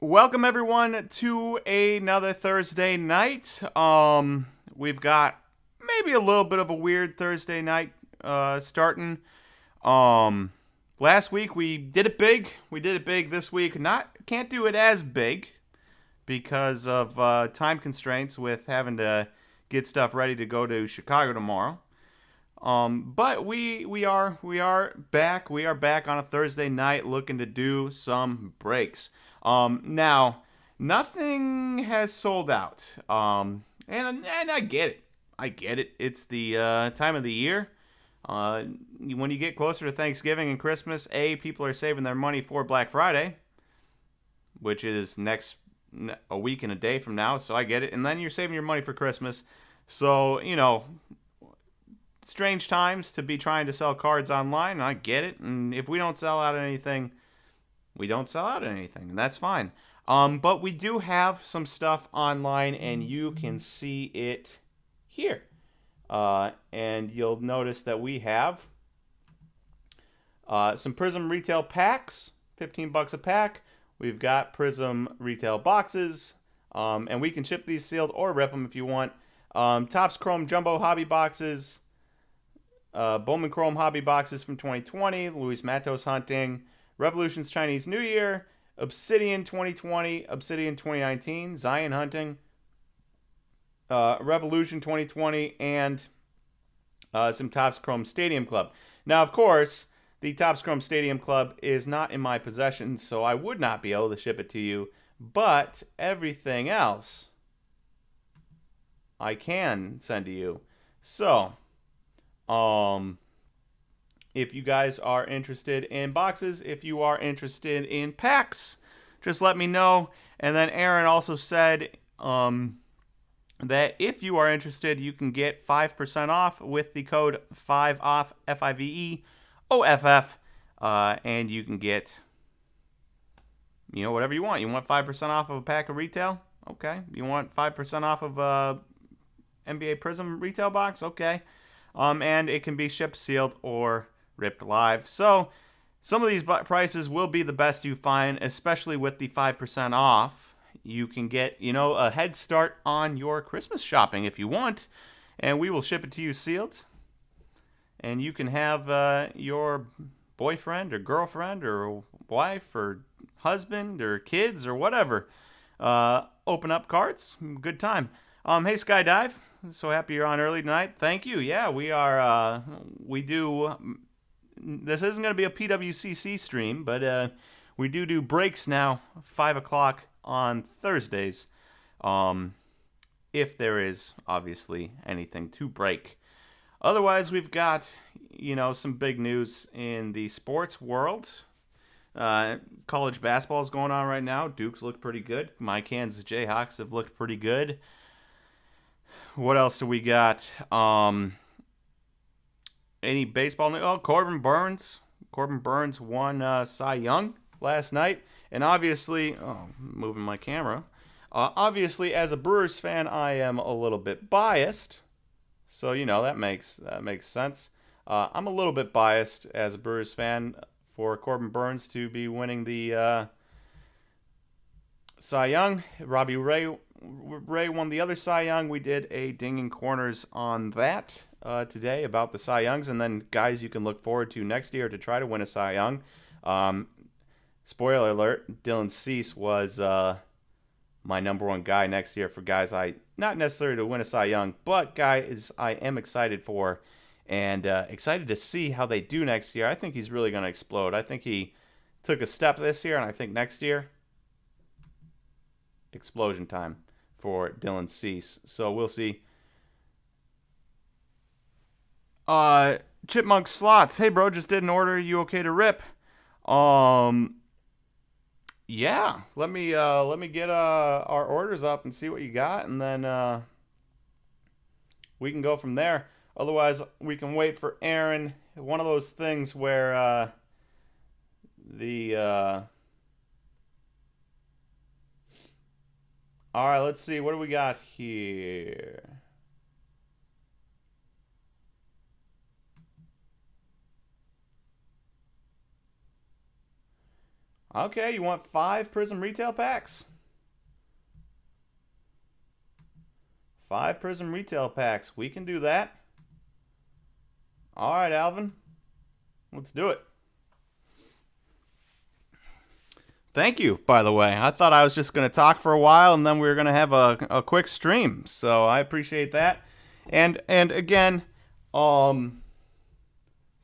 Welcome everyone to another Thursday night. We've got maybe a little bit of a weird Thursday night starting. Um, Last week we did it big. We did it big this week. Can't do it as big because of time constraints with having to get stuff ready to go to Chicago tomorrow. But we are back. We are back on a Thursday night looking to do some breaks. Now nothing has sold out. And I get it. I get it. It's the time of the year. When you get closer to Thanksgiving and Christmas, people are saving their money for Black Friday, which is a week and a day from now. So I get it. And then you're saving your money for Christmas. So strange times to be trying to sell cards online. I get it. And if we don't sell out anything, we don't sell out anything. And that's fine. But we do have some stuff online, and you can see it here. And you'll notice that we have some Prizm retail packs, $15 a pack. We've got Prizm retail boxes, and we can ship these sealed or rip them if you want. Topps Chrome Jumbo Hobby boxes, Bowman Chrome Hobby boxes from 2020, Luis Matos Hunting, Revolution's Chinese New Year, Obsidian 2020, Obsidian 2019, Zion Hunting, Revolution 2020, and some Topps Chrome Stadium Club. Now, of course, the Topps Chrome Stadium Club is not in my possession, so I would not be able to ship it to you, but everything else I can send to you. So, if you guys are interested in boxes, if you are interested in packs, just let me know. And then Aaron also said that if you are interested, you can get 5% off with the code 5OFF, FIVEOFF, and you can get, whatever you want. You want 5% off of a pack of retail? Okay. You want 5% off of a NBA Prizm retail box? Okay. And it can be shipped, sealed, or ripped live. So some of these prices will be the best you find, especially with the 5% off. You can get, a head start on your Christmas shopping if you want, and we will ship it to you sealed. And you can have your boyfriend or girlfriend or wife or husband or kids or whatever open up cards. Good time. Hey, Skydive. So happy you're on early tonight. Thank you. Yeah, we are. We do. This isn't going to be a PWCC stream, but we do breaks now, 5 o'clock on Thursdays. If there is obviously anything to break. Otherwise, we've got some big news in the sports world. College basketball is going on right now. Dukes look pretty good. My Kansas Jayhawks have looked pretty good. What else do we got? Any baseball news? Oh, Corbin Burns. Corbin Burns won Cy Young last night. And obviously, moving my camera. Obviously, as a Brewers fan, I am a little bit biased. So, that makes sense. I'm a little bit biased as a Brewers fan for Corbin Burns to be winning the Cy Young. Robbie Ray won the other Cy Young. We did a Dinging Corners on that today about the Cy Youngs. And then guys you can look forward to next year to try to win a Cy Young. Spoiler alert, Dylan Cease was my number one guy next year for guys not necessarily to win a Cy Young, but guys I am excited for and excited to see how they do next year. I think he's really going to explode. I think he took a step this year, and I think next year, explosion time for Dylan Cease. So we'll see. Chipmunk Slots. Hey, bro, just did an order. You okay to rip? Yeah. Let me get our orders up and see what you got, and then we can go from there. Otherwise, we can wait for Aaron. One of those things where all right, let's see. What do we got here? Okay, you want 5 Prizm retail packs? 5 Prizm retail packs. We can do that. All right, Alvin. Let's do it. Thank you, by the way. I thought I was just going to talk for a while and then we were going to have a quick stream. So I appreciate that. And again, for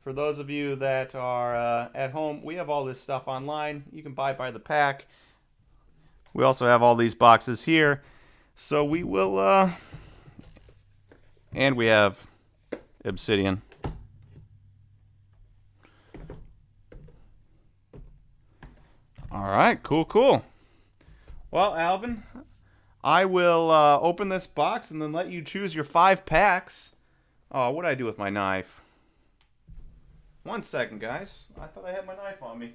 those of you that are at home, we have all this stuff online. You can buy by the pack. We also have all these boxes here. So we will, and we have Obsidian. All right, cool. Well, Alvin, I will open this box and then let you choose your 5 packs. Oh, what did I do with my knife? 1 second, guys. I thought I had my knife on me.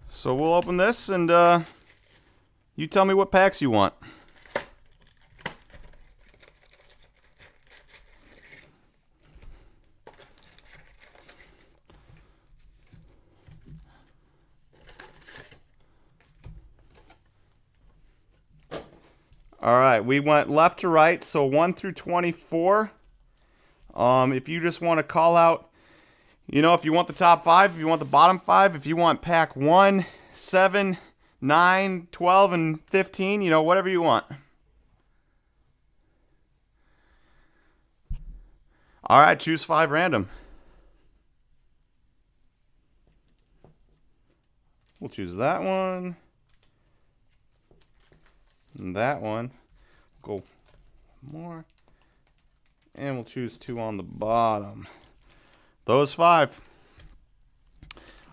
So we'll open this and you tell me what packs you want. All right, we went left to right, so 1 through 24. If you just want to call out, if you want the top 5, if you want the bottom 5, if you want pack 1, 7, 9, 12, and 15, whatever you want. All right, choose 5 random. We'll choose that one. And that one. Go more. And we'll choose 2 on the bottom. Those 5.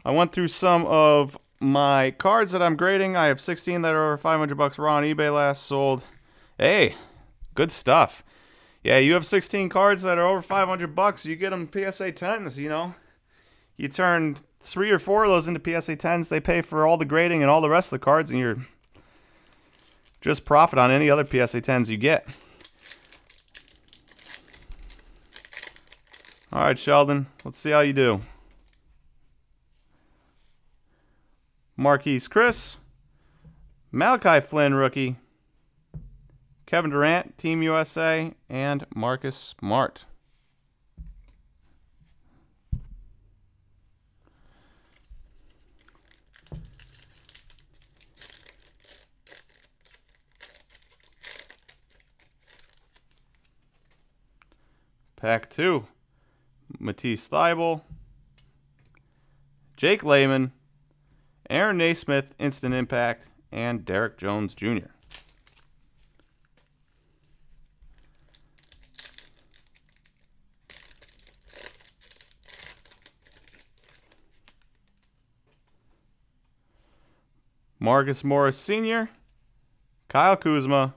I went through some of my cards that I'm grading. I have 16 that are over $500 raw on eBay last sold. Hey, good stuff. Yeah, you have 16 cards that are over $500. You get them PSA 10s, You turn 3 or 4 of those into PSA 10s. They pay for all the grading and all the rest of the cards, and you're just profit on any other PSA 10s you get. All right, Sheldon, let's see how you do. Marquise Chris, Malachi Flynn, rookie, Kevin Durant, Team USA, and Marcus Smart. Pack 2, Matisse Thybulle, Jake Layman, Aaron Naismith, Instant Impact, and Derek Jones Jr. Marcus Morris Sr., Kyle Kuzma,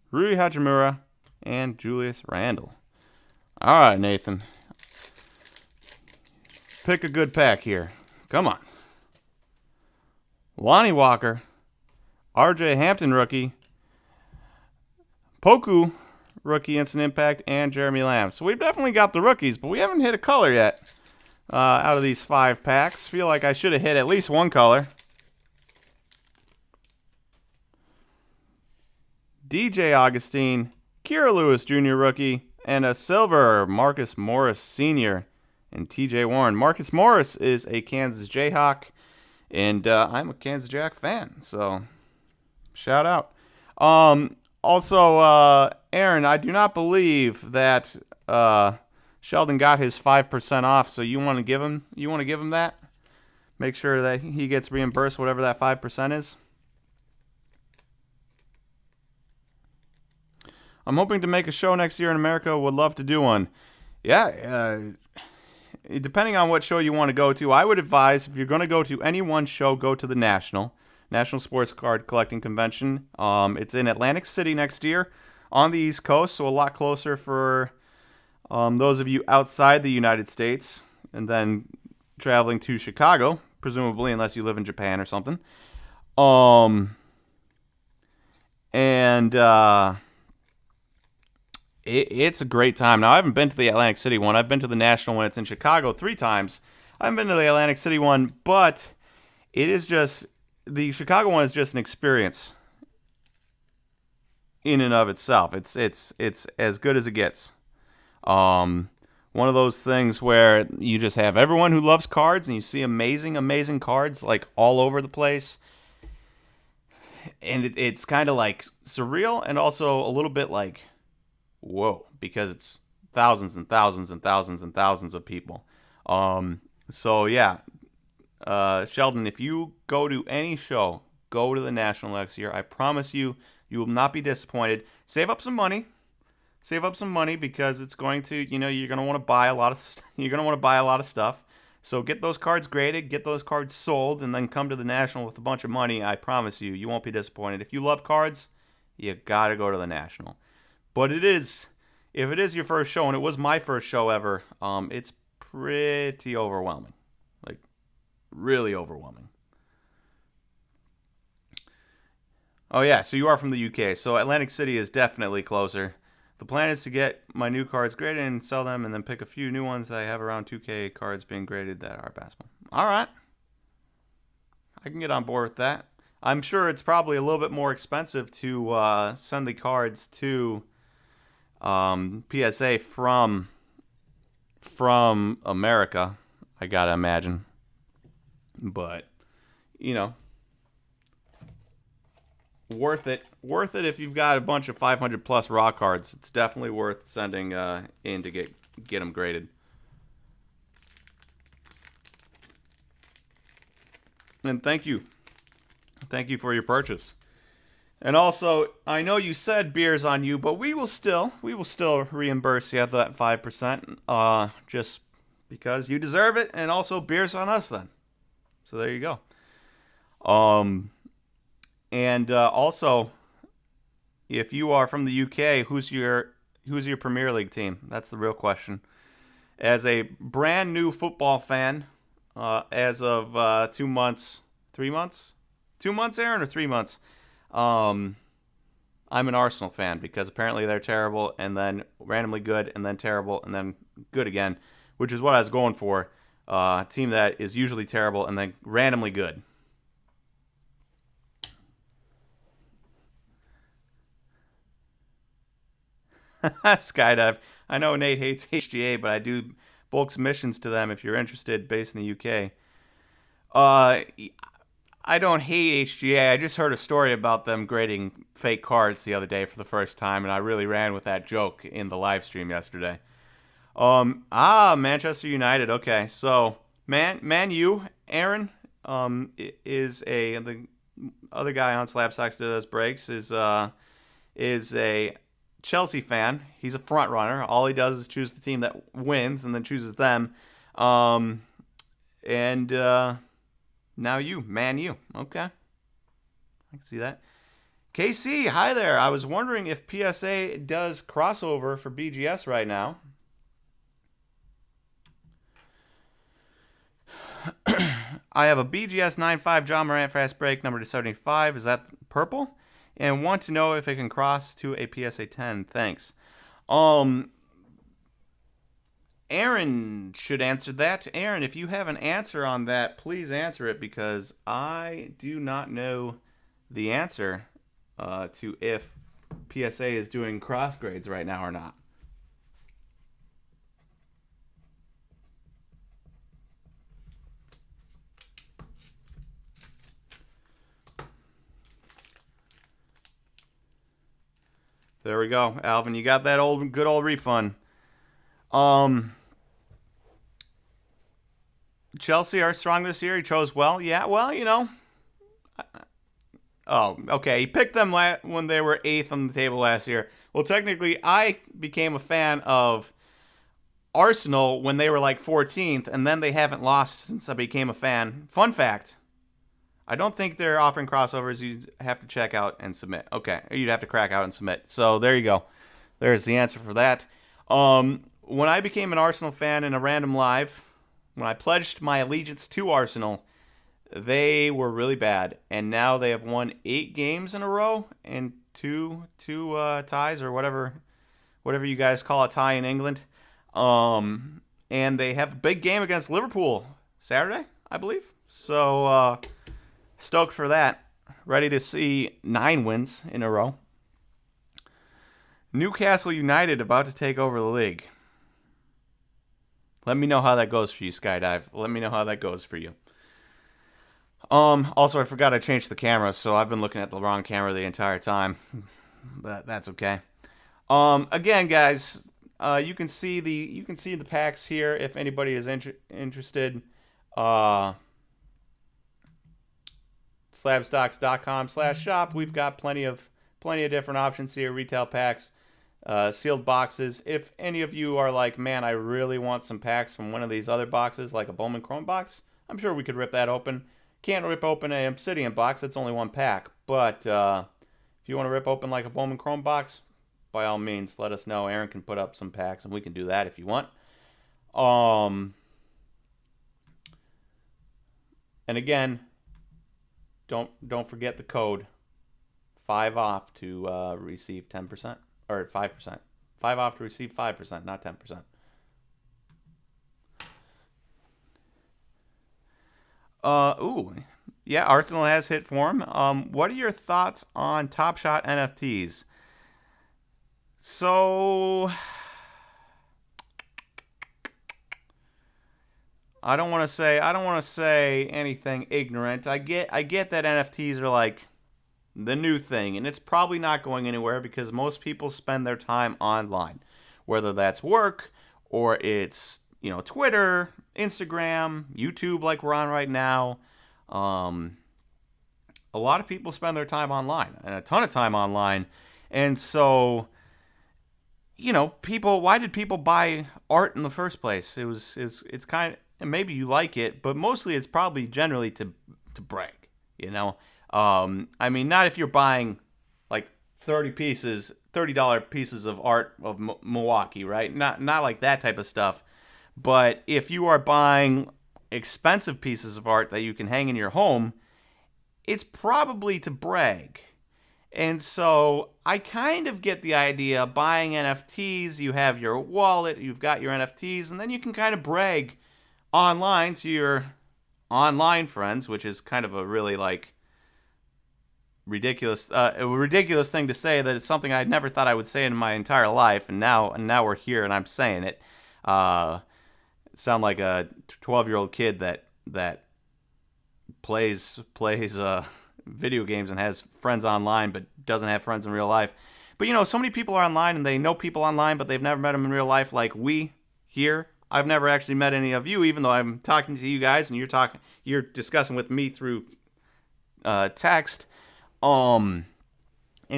Rui Hachimura, and Julius Randle. All right, Nathan. Pick a good pack here. Come on. Lonnie Walker, RJ Hampton, rookie, Poku, rookie, Instant Impact, and Jeremy Lamb. So we've definitely got the rookies, but we haven't hit a color yet out of these 5 packs. Feel like I should have hit at least one color. DJ Augustine, Kira Lewis Jr., rookie, and a silver, Marcus Morris Sr. and TJ Warren. Marcus Morris is a Kansas Jayhawk, and I'm a Kansas Jayhawk fan, so shout out. Also, Aaron, I do not believe that Sheldon got his 5% off, so you want to give him that? Make sure that he gets reimbursed whatever that 5% is. I'm hoping to make a show next year in America. Would love to do one. Yeah, depending on what show you want to go to, I would advise if you're going to go to any one show, go to the National Sports Card Collecting Convention. It's in Atlantic City next year on the East Coast, so a lot closer for those of you outside the United States and then traveling to Chicago, presumably, unless you live in Japan or something. Um, and it's a great time. Now, I haven't been to the Atlantic City one. I've been to the National one. It's in Chicago 3 times. I haven't been to the Atlantic City one, but it is just, the Chicago one is just an experience in and of itself. It's as good as it gets. One of those things where you just have everyone who loves cards, and you see amazing cards like all over the place, and it's kind of like surreal and also a little bit like whoa, because it's thousands and thousands and thousands and thousands of people. So yeah, Sheldon, if you go to any show, go to the National next year. I promise you, you will not be disappointed. Save up some money. Save up some money because it's going to, you're going to want to buy a lot of you're going to want to buy a lot of stuff. So get those cards graded, get those cards sold, and then come to the National with a bunch of money. I promise you, you won't be disappointed. If you love cards, you got to go to the National. But if it is your first show, and it was my first show ever, it's pretty overwhelming. Like, really overwhelming. Oh yeah, so you are from the UK. So Atlantic City is definitely closer. The plan is to get my new cards graded and sell them, and then pick a few new ones that I have around 2K cards being graded that are basketball. All right. I can get on board with that. I'm sure it's probably a little bit more expensive to send the cards to PSA from America, I gotta imagine. But, worth it if you've got a bunch of 500 plus raw cards. It's definitely worth sending in to get them graded. And thank you for your purchase. And also, I know you said beer's on you, but we will still reimburse you that 5%, just because you deserve it, and also beer's on us then. So there you go. And also, if you are from the UK, who's your Premier League team? That's the real question. As a brand new football fan, as of 2 months, 3 months, 2 months, Aaron, or 3 months, I'm an Arsenal fan because apparently they're terrible, and then randomly good, and then terrible, and then good again, which is what I was going for. A team that is usually terrible and then randomly good. Skydive. I know Nate hates HGA, but I do bulk submissions to them if you're interested, based in the UK. I don't hate HGA. I just heard a story about them grading fake cards the other day for the first time, and I really ran with that joke in the live stream yesterday. Manchester United. Okay, so Man U, Aaron, is the other guy on Slapsocks that does breaks is a Chelsea fan. He's a front runner. All he does is choose the team that wins and then chooses them. Now you, Man U. Okay. I can see that. KC, hi there. I was wondering if PSA does crossover for BGS right now. I have a BGS 9.5 John Morant fast break number to 75. Is that purple? And want to know if it can cross to a PSA 10. Thanks. Aaron should answer that. Aaron, if you have an answer on that, please answer it, because I do not know the answer to if PSA is doing cross grades right now or not. There we go, Alvin. You got that good old refund. Chelsea are strong this year. He chose well. Yeah, well, Oh, okay. He picked them when they were 8th on the table last year. Well, technically, I became a fan of Arsenal when they were like 14th, and then they haven't lost since I became a fan. Fun fact. I don't think they're offering crossovers. You'd have to check out and submit. Okay, you'd have to crack out and submit. So there you go. There's the answer for that. When I became an Arsenal fan in a random live, when I pledged my allegiance to Arsenal, They were really bad, and now they have won 8 games in a row and two ties, or whatever you guys call a tie in England. And they have a big game against Liverpool Saturday, I believe. So stoked for that. Ready to see 9 wins in a row. Newcastle United about to take over the league. Let me know how that goes for you, Skydive. Let me know how that goes for you. Also, I forgot I changed the camera, so I've been looking at the wrong camera the entire time. But that's okay. Again, guys, you can see the packs here if anybody is interested. Slabstocks.com/shop. We've got plenty of different options here. Retail packs, sealed boxes. If any of you are like, man, I really want some packs from one of these other boxes, like a Bowman Chrome box, I'm sure we could rip that open. Can't rip open an Obsidian box. It's only 1 pack. But if you want to rip open like a Bowman Chrome box, by all means, let us know. Aaron can put up some packs, and we can do that if you want. And again, don't forget the code 5 off to receive 10% or 5%. 5 off to receive 5%, not 10%. Yeah, Arsenal has hit form. What are your thoughts on Top Shot NFTs? So, I don't want to say anything ignorant. I get that NFTs are like the new thing, and it's probably not going anywhere because most people spend their time online, whether that's work or it's, Twitter, Instagram, YouTube, like we're on right now. A lot of people spend their time online, and a ton of time online, and so, why did people buy art in the first place? It's kind of, and maybe you like it, but mostly it's probably generally to brag, I mean, not if you're buying like $30 pieces of art of Milwaukee, right? Not like that type of stuff. But if you are buying expensive pieces of art that you can hang in your home, it's probably to brag. And so I kind of get the idea. Buying NFTs, you have your wallet, you've got your NFTs, and then you can kind of brag online to your online friends, which is kind of a really ridiculous thing to say. That it's something I never thought I would say in my entire life, and now we're here and I'm saying it. Sound like a 12-year-old kid that plays video games and has friends online but doesn't have friends in real life. But so many people are online and they know people online, but they've never met them in real life like we here. I've never actually met any of you, even though I'm talking to you guys and you're discussing with me through text. And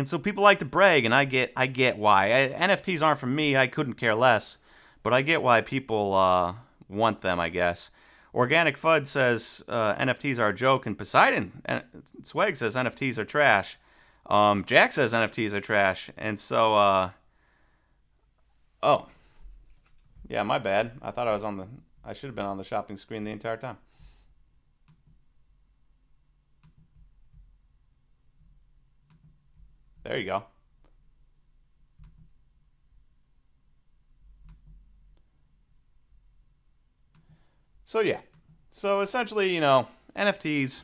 so people like to brag, and I get why. NFTs aren't for me. I couldn't care less, but I get why people want them, I guess. Organic Fud says NFTs are a joke, and Poseidon Swag says NFTs are trash. Jack says NFTs are trash, and so oh, yeah, my bad. I thought I should have been on the shopping screen the entire time. There you go. So yeah. So essentially, NFTs,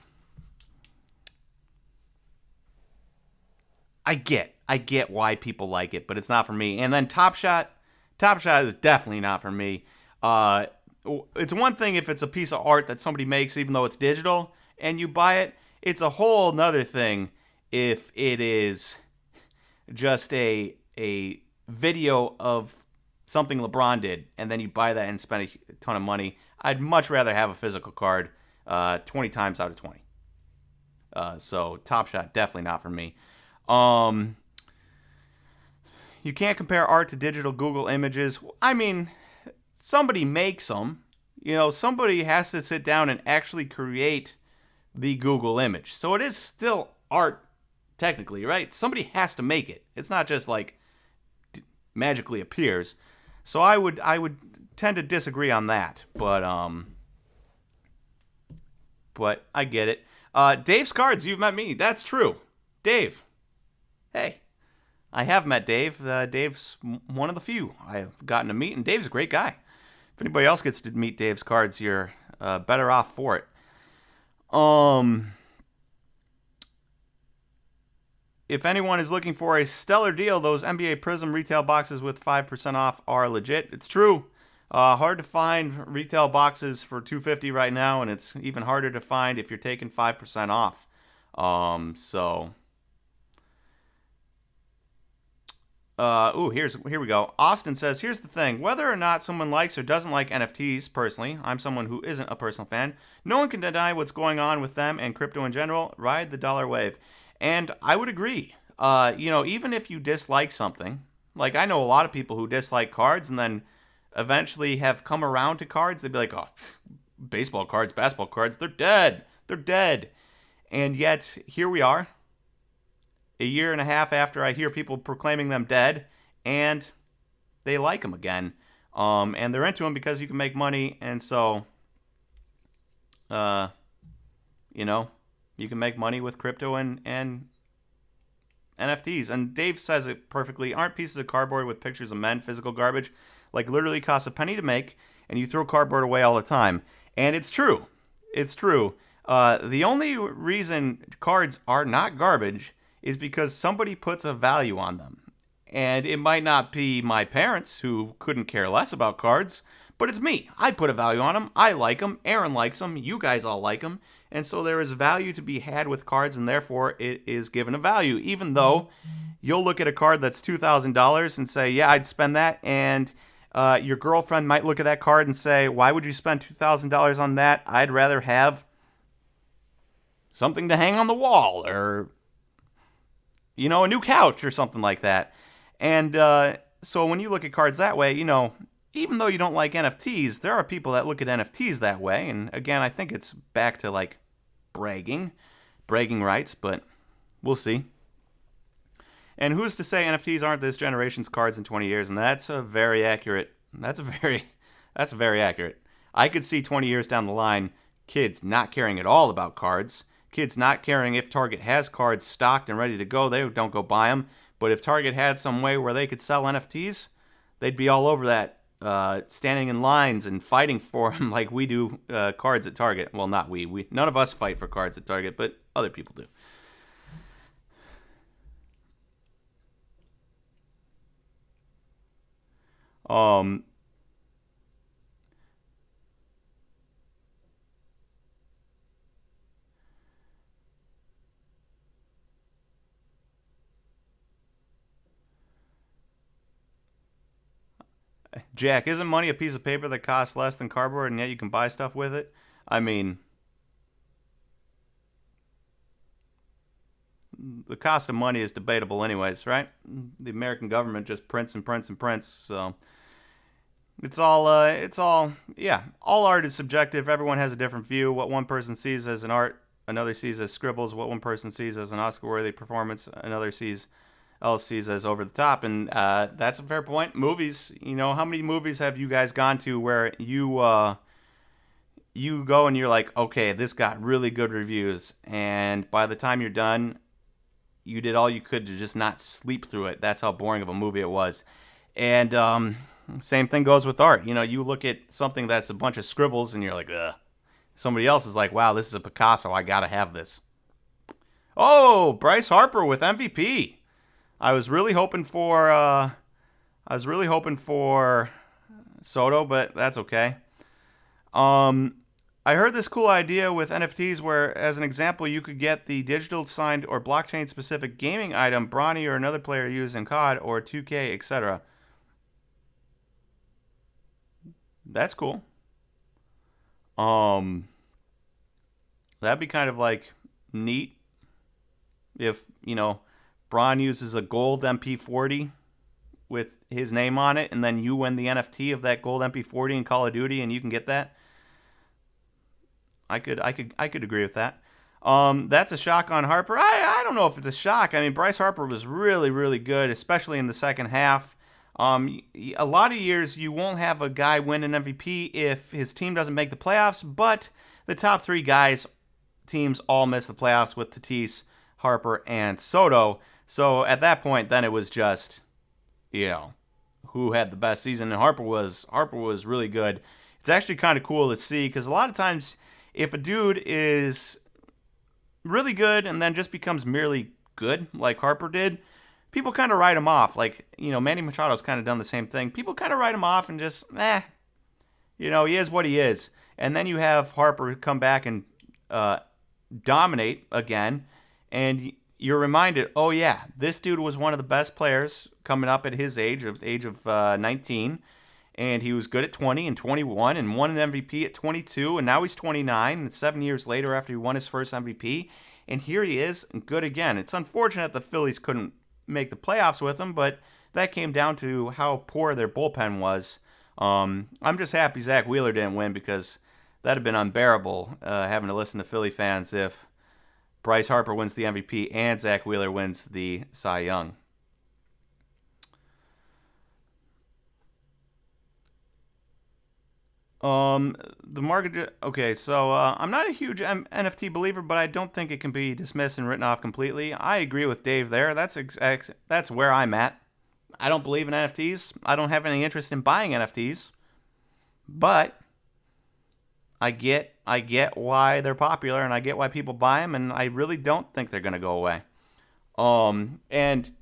I get why people like it, but it's not for me. And then Top Shot is definitely not for me. It's one thing if it's a piece of art that somebody makes, even though it's digital, and you buy it. It's a whole nother thing if it is just a video of something LeBron did, and then you buy that and spend a ton of money. I'd much rather have a physical card 20 times out of 20. So Top Shot, definitely not for me. You can't compare art to digital Google images. I mean, somebody makes them. Somebody has to sit down and actually create the Google image. So it is still art, technically, right? Somebody has to make it. It's not just like magically appears. So I would tend to disagree on that. But but I get it. Dave's Cards, you've met me. That's true. Dave. Hey. I have met Dave. Dave's one of the few I've gotten to meet, and Dave's a great guy. If anybody else gets to meet Dave's Cards, you're better off for it. If anyone is looking for a stellar deal, those NBA Prizm retail boxes with 5% off are legit. It's true. Hard to find retail boxes for $250 right now, and it's even harder to find if you're taking 5% off. Here we go. Austin says, here's the thing. Whether or not someone likes or doesn't like NFTs, personally, I'm someone who isn't a personal fan, no one can deny what's going on with them and crypto in general. Ride the dollar wave. And I would agree. Even if you dislike something, like I know a lot of people who dislike cards and then eventually have come around to cards. They'd be like, oh, baseball cards, basketball cards, they're dead. They're dead. And yet, here we are, a year and a half after I hear people proclaiming them dead, and they like them again. And they're into them because you can make money, and so, you can make money with crypto and NFTs. And Dave says it perfectly. Aren't pieces of cardboard with pictures of men physical garbage? Like, literally costs a penny to make, and you throw cardboard away all the time. And it's true. It's true. The only reason cards are not garbage is because somebody puts a value on them. And it might not be my parents, who couldn't care less about cards, but it's me. I put a value on them. I like them. Aaron likes them. You guys all like them. And so there is value to be had with cards, and therefore it is given a value. Even though you'll look at a card that's $2,000 and say, yeah, I'd spend that. And your girlfriend might look at that card and say, why would you spend $2,000 on that? I'd rather have something to hang on the wall, or a new couch or something like that. And so when you look at cards that way, even though you don't like NFTs, there are people that look at NFTs that way. And again, I think it's back to like bragging rights, but we'll see. And who's to say NFTs aren't this generation's cards in 20 years? And that's very accurate. That's very accurate. I could see 20 years down the line, kids not caring at all about cards. Kids not caring if Target has cards stocked and ready to go. They don't go buy them. But if Target had some way where they could sell NFTs, they'd be all over that, standing in lines and fighting for them like we do cards at Target. Well, not we. None of us fight for cards at Target, but other people do. Jack, isn't money a piece of paper that costs less than cardboard and yet you can buy stuff with it? I mean, the cost of money is debatable anyways, right? The American government just prints and prints and prints, so all art is subjective. Everyone has a different view. What one person sees as an art, another sees as scribbles. What one person sees as an Oscar-worthy performance, another sees as over the top. And that's a fair point. Movies, how many movies have you guys gone to where you go and you're like, okay, this got really good reviews, and by the time you're done, you did all you could to just not sleep through it. That's how boring of a movie it was. And same thing goes with art. You look at something that's a bunch of scribbles and you're like, ugh. Somebody else is like, wow, this is a Picasso. I gotta have this. Oh, Bryce Harper with MVP. I was really hoping for Soto, but that's okay. I heard this cool idea with NFTs where, as an example, you could get the digital signed or blockchain specific gaming item Bronny or another player used in COD or 2K, etc. That's cool. That'd be kind of like neat if, Braun uses a gold MP40 with his name on it, and then you win the NFT of that gold MP40 in Call of Duty, and you can get that. I could agree with that. That's a shock on Harper. I don't know if it's a shock. I mean, Bryce Harper was really, really good, especially in the second half. A lot of years you won't have a guy win an MVP if his team doesn't make the playoffs, but the top three guys teams all missed the playoffs with Tatis, Harper, and Soto. So at that point, then it was just, who had the best season, and Harper was really good. It's actually kind of cool to see because a lot of times if a dude is really good and then just becomes merely good like Harper did, people kind of write him off. Like, Manny Machado's kind of done the same thing. People kind of write him off and just, he is what he is. And then you have Harper come back and dominate again, and you're reminded, oh yeah, this dude was one of the best players coming up at his age of 19, and he was good at 20 and 21 and won an MVP at 22, and now he's 29, and 7 years later after he won his first MVP, and here he is, and good again. It's unfortunate the Phillies couldn't make the playoffs with him, but that came down to how poor their bullpen was. I'm just happy Zach Wheeler didn't win because that'd have been unbearable having to listen to Philly fans if Bryce Harper wins the MVP and Zach Wheeler wins the Cy Young. The market. Okay, so I'm not a huge NFT believer, but I don't think it can be dismissed and written off completely. I agree with Dave there. That's where I'm at. I don't believe in NFTs. I don't have any interest in buying NFTs, but I get why they're popular, and I get why people buy them, and I really don't think they're gonna go away. And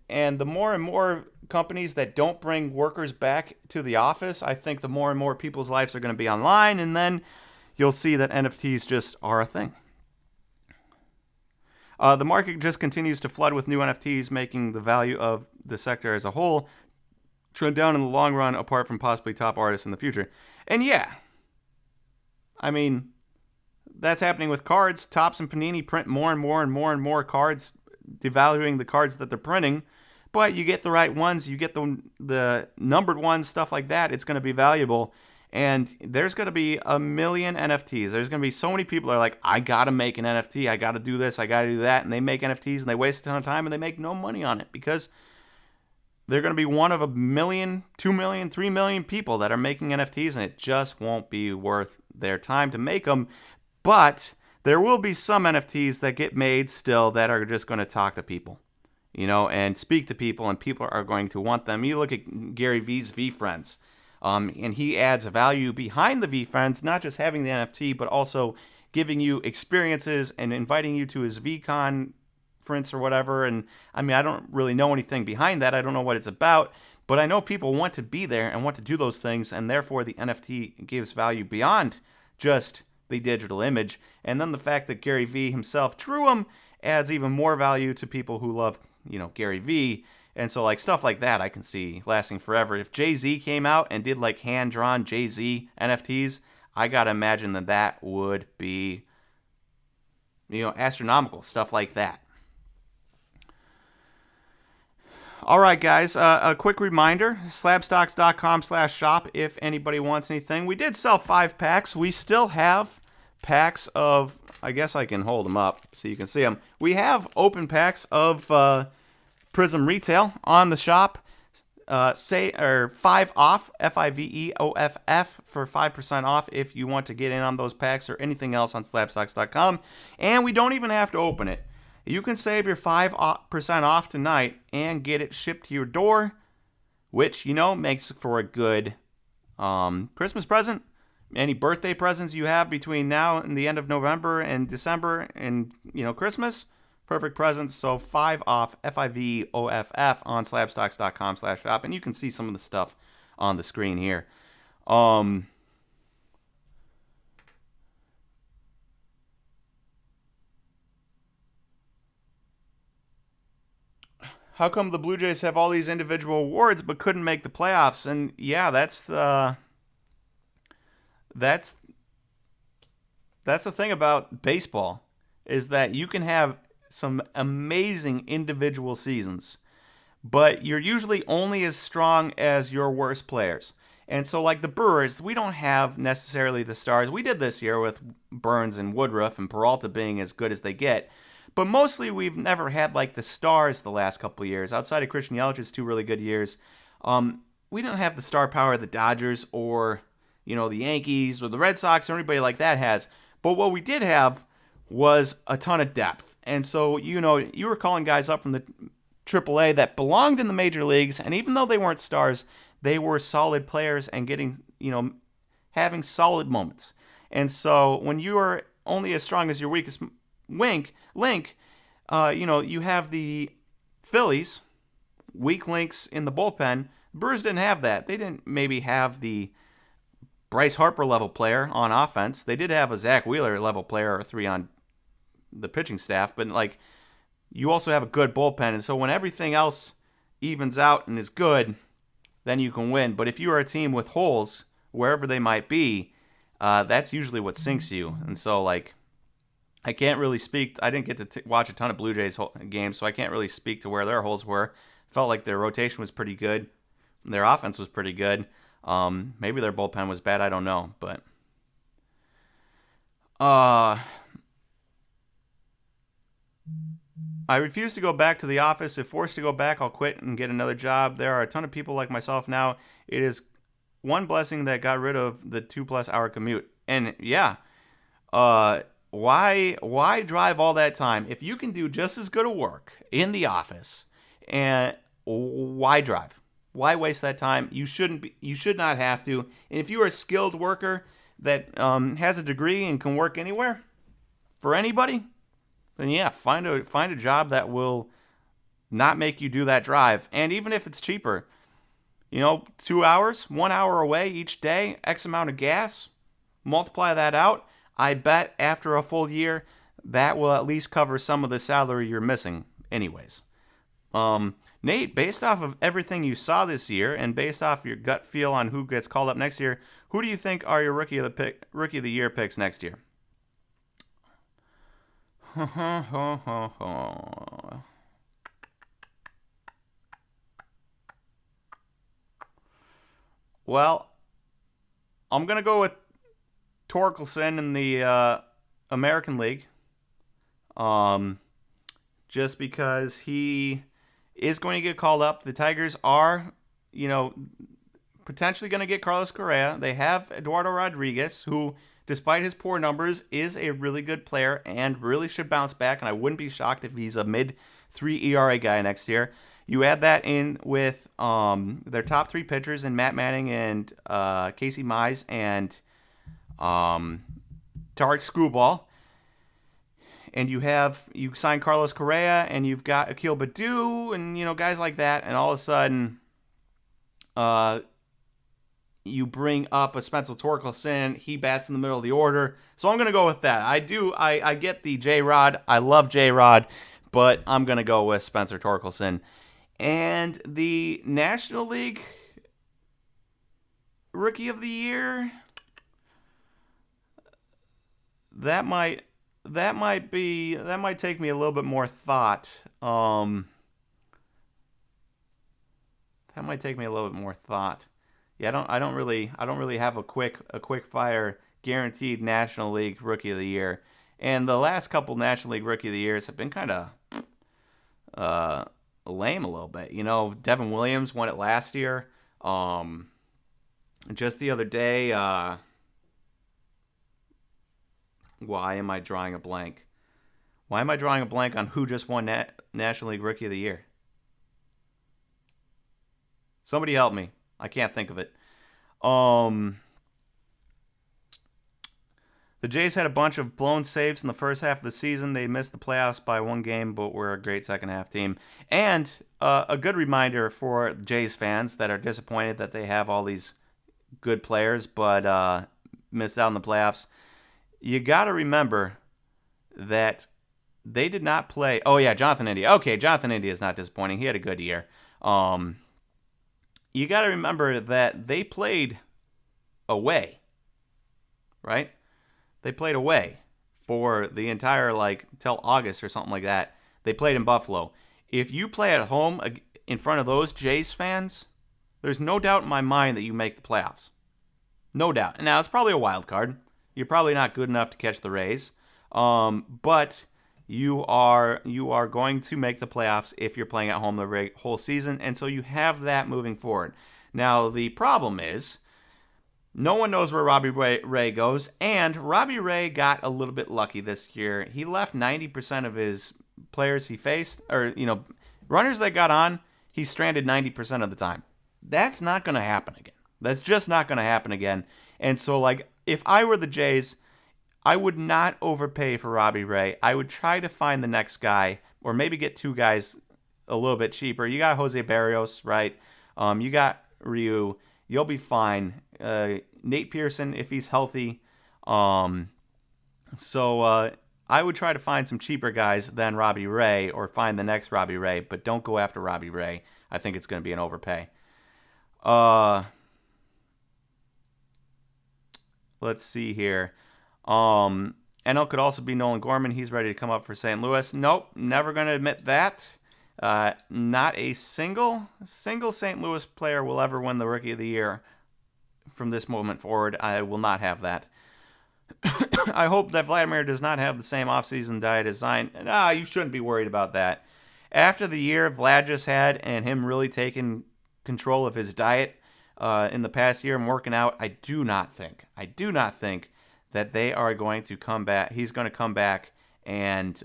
the more and more companies that don't bring workers back to the office, I think the more and more people's lives are going to be online, and then you'll see that NFTs just are a thing. The market just continues to flood with new NFTs, making the value of the sector as a whole trend down in the long run, apart from possibly top artists in the future. And yeah, I mean, that's happening with cards. Topps and Panini print more and more and more and more cards, devaluing the cards that they're printing. But you get the right ones, you get the numbered ones, stuff like that, it's going to be valuable. And there's going to be a million NFTs. There's going to be so many people that are like, I got to make an NFT, I got to do this, I got to do that. And they make NFTs and they waste a ton of time and they make no money on it because they're going to be one of 1 million, 2 million, 3 million people that are making NFTs, and it just won't be worth their time to make them. But there will be some NFTs that get made still that are just going to talk to people, and speak to people, and people are going to want them. You look at Gary Vee's V-Friends, and he adds value behind the V-Friends, not just having the NFT, but also giving you experiences and inviting you to his V-Con conference or whatever. And I mean, I don't really know anything behind that. I don't know what it's about, but I know people want to be there and want to do those things, and therefore the NFT gives value beyond just the digital image. And then the fact that Gary Vee himself drew them adds even more value to people who love, Gary Vee. And so like stuff like that I can see lasting forever. If Jay-Z came out and did like hand-drawn Jay-Z NFTs, I gotta imagine that would be, astronomical, stuff like that. All right, guys, a quick reminder, slabstocks.com/shop if anybody wants anything. We did sell 5 packs. We still have packs of, I guess I can hold them up so you can see them. We have open packs of Prizm Retail on the shop. 5 off, FIVEOFF, for 5% off if you want to get in on those packs or anything else on slabstocks.com. And we don't even have to open it. You can save your 5% off tonight and get it shipped to your door, which, makes for a good Christmas present. Any birthday presents you have between now and the end of November and December and, Christmas, perfect presents. So 5 off, FIVEOFF, on slabstocks.com/shop. And you can see some of the stuff on the screen here. How come the Blue Jays have all these individual awards but couldn't make the playoffs? And yeah, that's the thing about baseball, is that you can have some amazing individual seasons, but you're usually only as strong as your worst players. And so like the Brewers, we don't have necessarily the stars. We did this year with Burns and Woodruff and Peralta being as good as they get. But mostly we've never had like the stars the last couple of years. Outside of Christian Yelich's 2 really good years, we didn't have the star power the Dodgers or, the Yankees or the Red Sox or anybody like that has. But what we did have was a ton of depth. And so, you were calling guys up from the AAA that belonged in the major leagues, and even though they weren't stars, they were solid players and getting, having solid moments. And so when you are only as strong as your weakest link, you have the Phillies, weak links in the bullpen. Brewers didn't have that. They didn't maybe have the Bryce Harper level player on offense. They did have a Zach Wheeler level player or 3 on the pitching staff, but you also have a good bullpen. And so when everything else evens out and is good, then you can win. But if you are a team with holes, wherever they might be, that's usually what sinks you. And so, I can't really speak. I didn't get to watch a ton of Blue Jays games, so I can't really speak to where their holes were. Felt like their rotation was pretty good. Their offense was pretty good. Maybe their bullpen was bad. I don't know. But I refuse to go back to the office. If forced to go back, I'll quit and get another job. There are a ton of people like myself now. It is one blessing that got rid of the 2+ hour commute. And yeah, why drive all that time if you can do just as good a work in the office? And why drive? Why waste that time? You should not have to. And if you are a skilled worker that has a degree and can work anywhere for anybody, then yeah, find a job that will not make you do that drive. And even if it's cheaper, 2 hours, 1 hour away each day, X amount of gas, multiply that out. I bet after a full year, that will at least cover some of the salary you're missing anyways. Nate, based off of everything you saw this year and based off your gut feel on who gets called up next year, who do you think are your rookie of the year picks next year? Well, I'm going to go with Torkelson in the American League. Just because he is going to get called up. The Tigers are, potentially going to get Carlos Correa. They have Eduardo Rodriguez, who, despite his poor numbers, is a really good player and really should bounce back, and I wouldn't be shocked if he's a mid-3 ERA guy next year. You add that in with their top 3 pitchers in Matt Manning and Casey Mize and Tarek Screwball, and you sign Carlos Correa, and you've got Akil Baddoo, and guys like that, and all of a sudden, you bring up a Spencer Torkelson. He bats in the middle of the order, so I'm gonna go with that. I get the J-Rod. I love J-Rod, but I'm gonna go with Spencer Torkelson. And the National League Rookie of the Year, that might take me a little bit more thought. Yeah, I don't really have a quick fire guaranteed National League Rookie of the Year. And the last couple National League Rookie of the Years have been kind of lame a little bit. Devin Williams won it last year. Just the other day, why am I drawing a blank? Why am I drawing a blank on who just won National League Rookie of the Year? Somebody help me. I can't think of it. The Jays had a bunch of blown saves in the first half of the season. They missed the playoffs by 1 game, but were a great second half team. And a good reminder for Jays fans that are disappointed that they have all these good players but missed out in the playoffs. You got to remember that they did not play. Oh, yeah, Jonathan India. Okay, Jonathan India is not disappointing. He had a good year. You got to remember that they played away, right? They played away for the entire, till August or something like that. They played in Buffalo. If you play at home in front of those Jays fans, there's no doubt in my mind that you make the playoffs. No doubt. Now, it's probably a wild card. You're probably not good enough to catch the Rays. But you are going to make the playoffs if you're playing at home the whole season. And so you have that moving forward. Now, the problem is No one knows where Robbie Ray goes, and Robbie Ray got a little bit lucky this year. He left 90% of his players he faced, or, runners that got on, he stranded 90% of the time. That's not going to happen again. That's just not going to happen again. And so, like, if I were the Jays, I would not overpay for Robbie Ray. I would try to find the next guy, or maybe get two guys a little bit cheaper. You got Jose Barrios, right? You got Ryu. You'll be fine. Nate Pearson, if he's healthy. So I would try to find some cheaper guys than Robbie Ray, or find the next Robbie Ray, but don't go after Robbie Ray. I think it's going to be an overpay. Let's see here. NL could also be Nolan Gorman. He's ready to come up for St. Louis. Nope, never going to admit that. Not a single St. Louis player will ever win the Rookie of the Year from this moment forward. I will not have that. I hope that Vladimir does not have the same offseason diet as Zion. Nah, you shouldn't be worried about that. After the year Vlad just had, and him really taking control of his diet in the past year and working out, I do not think that they are going to come back. He's going to come back and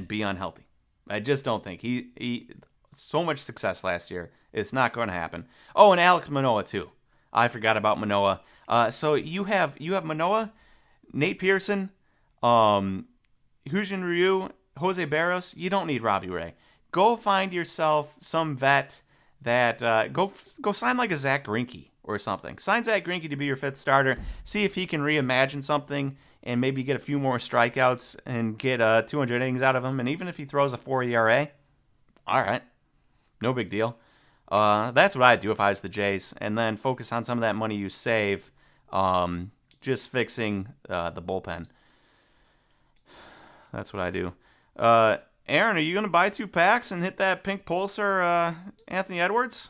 be unhealthy. I just don't think he so much success last year. It's not going to happen. Oh, and Alex Manoah too. I forgot about Manoah. So you have Manoah, Nate Pearson, Hyun Ryu, Jose Barrios. You don't need Robbie Ray. Go find yourself some vet that go sign like a Zach Greinke or something. Sign Zach Greinke to be your fifth starter. See if he can reimagine something and maybe get a few more strikeouts and get 200 innings out of him. And even if he throws a 4 ERA, all right, no big deal. That's what I'd do if I was the Jays, and then focus on some of that money you save, just fixing the bullpen. That's what I do. Aaron, are you going to buy 2 packs and hit that pink pulsar, Anthony Edwards?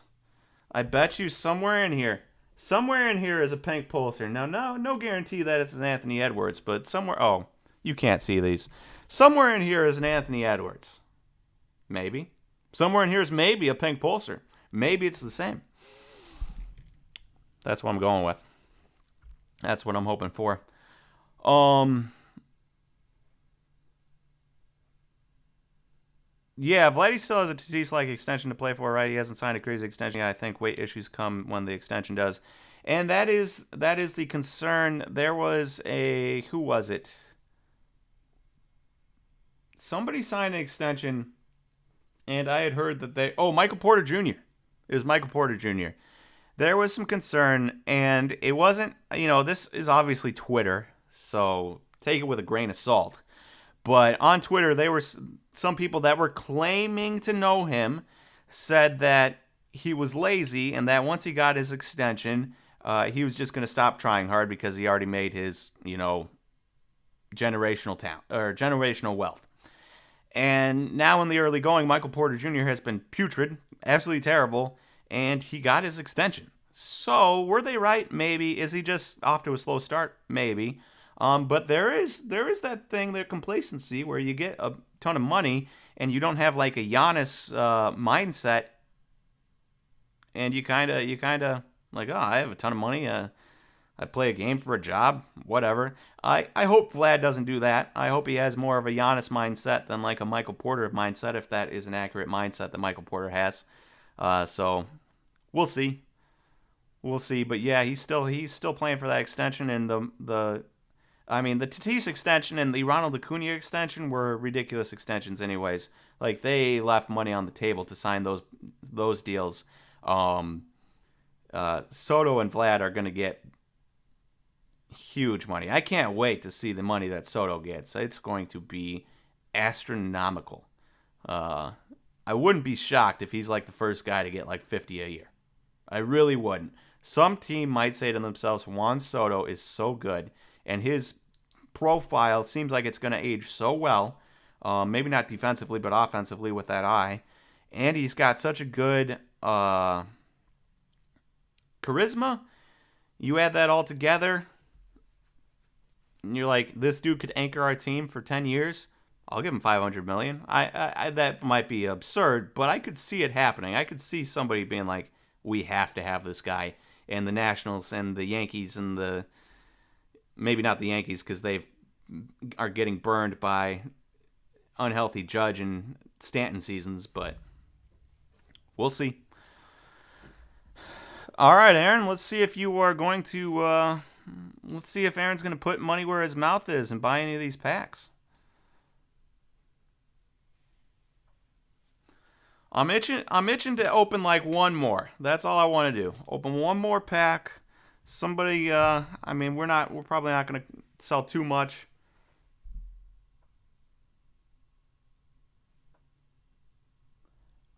I bet you somewhere in here is a pink pulsar. Now, no guarantee that it's an Anthony Edwards, but somewhere, oh, you can't see these. Somewhere in here is an Anthony Edwards. Maybe. Somewhere in here is maybe a pink pulsar. Maybe it's the same. That's what I'm going with. That's what I'm hoping for. Yeah, Vladdy still has a Tatis-like extension to play for, right? He hasn't signed a crazy extension. Yeah, I think weight issues come when the extension does. And that is the concern. There was who was it? Somebody signed an extension, and I had heard that Michael Porter Jr. It was Michael Porter Jr. There was some concern, and it wasn't, this is obviously Twitter, so take it with a grain of salt. But on Twitter, there were some people that were claiming to know him, said that he was lazy, and that once he got his extension, he was just going to stop trying hard because he already made his, generational talent or generational wealth. And now in the early going, Michael Porter Jr. has been putrid, absolutely terrible, and he got his extension. So were they right? Maybe. Is he just off to a slow start? Maybe. But there is that thing, that complacency where you get a ton of money and you don't have like a Giannis mindset, and you kind of like, oh, I have a ton of money. I play a game for a job, whatever. I hope Vlad doesn't do that. I hope he has more of a Giannis mindset than like a Michael Porter mindset, if that is an accurate mindset that Michael Porter has. So we'll see. But yeah, he's still playing for that extension, and the Tatis extension and the Ronald Acuna extension were ridiculous extensions anyways. Like, they left money on the table to sign those deals. Soto and Vlad are going to get huge money. I can't wait to see the money that Soto gets. It's going to be astronomical. I wouldn't be shocked if he's like the first guy to get like 50 a year. I really wouldn't. Some team might say to themselves, Juan Soto is so good, and his profile seems like it's going to age so well, maybe not defensively, but offensively with that eye, and he's got such a good charisma. You add that all together, and you're like, this dude could anchor our team for 10 years. I'll give him $500 million. I that might be absurd, but I could see it happening. I could see somebody being like, we have to have this guy. and the Nationals and the Yankees and the maybe not the Yankees because they are getting burned by unhealthy Judge and Stanton seasons, but we'll see. All right, Aaron, let's see if you are going to let's see if Aaron's going to put money where his mouth is and buy any of these packs. I'm itching to open like one more. That's all I want to do. Open one more pack. Somebody I mean, we're probably not going to sell too much.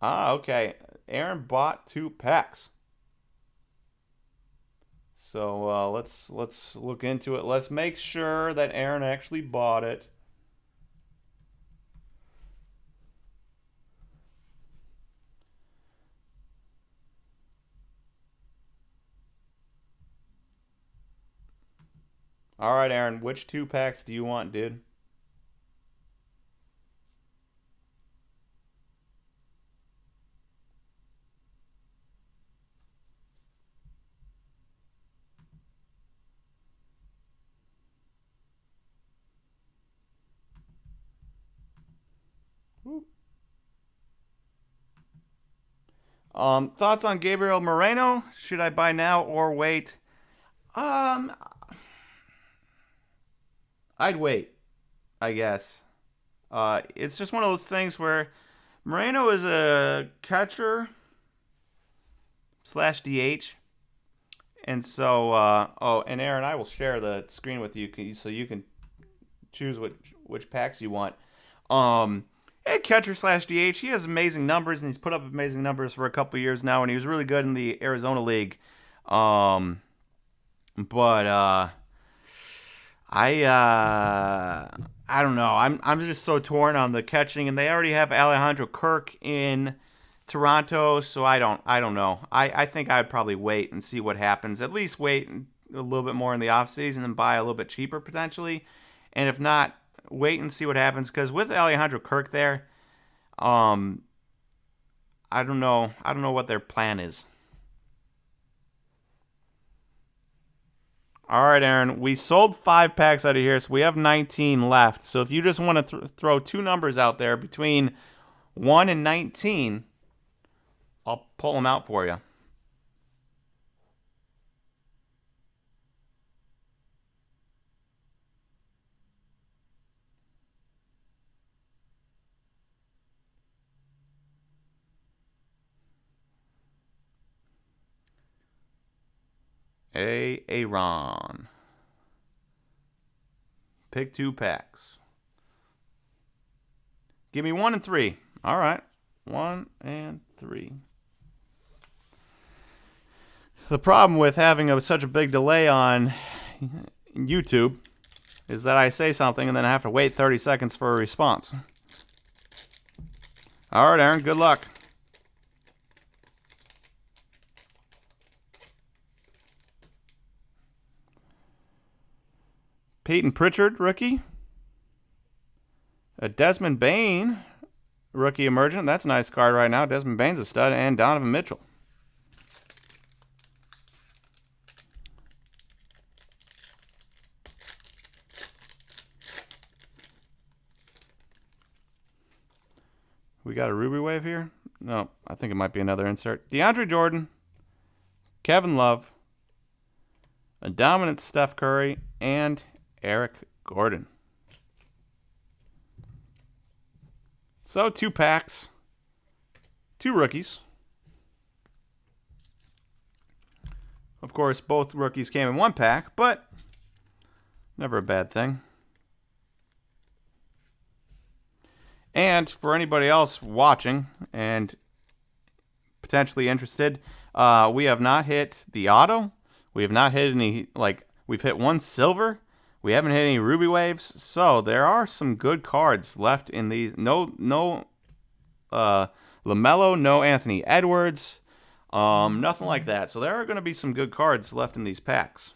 Okay. Aaron bought 2 packs. So let's look into it. Let's make sure that Aaron actually bought it. All right, Aaron, which 2 packs do you want, dude? Thoughts on Gabriel Moreno? Should I buy now or wait? Um, I'd wait, I guess. It's just one of those things where Moreno is a catcher slash DH. And so, and Aaron, I will share the screen with you so you can choose which packs you want. Catcher slash DH, he has amazing numbers, and he's put up amazing numbers for a couple years now, and he was really good in the Arizona League. But I don't know. I'm just so torn on the catching, and they already have Alejandro Kirk in Toronto, so I don't know. I think I'd probably wait and see what happens. At least wait a little bit more in the offseason and buy a little bit cheaper potentially. And if not, wait and see what happens, because with Alejandro Kirk there, I don't know what their plan is. All right, Aaron, we sold 5 packs out of here, so we have 19 left. So if you just want to throw 2 numbers out there between 1 and 19, I'll pull them out for you. Aaron. Pick 2 packs. Give me 1 and 3. All right. 1 and 3. The problem with having such a big delay on YouTube is that I say something and then I have to wait 30 seconds for a response. All right, Aaron, good luck. Peyton Pritchard, rookie. A Desmond Bain, rookie emergent. That's a nice card right now. Desmond Bain's a stud. And Donovan Mitchell. We got a Ruby Wave here? No, I think it might be another insert. DeAndre Jordan, Kevin Love, a dominant Steph Curry, and Eric Gordon. So 2 packs, 2 rookies. Of course, both rookies came in 1 pack, but never a bad thing. And for anybody else watching and potentially interested, we have not hit the auto. We have not hit any, we've hit 1 silver. We haven't hit any Ruby Waves. So there are some good cards left in these. No LaMelo, no Anthony Edwards, nothing like that. So there are going to be some good cards left in these packs.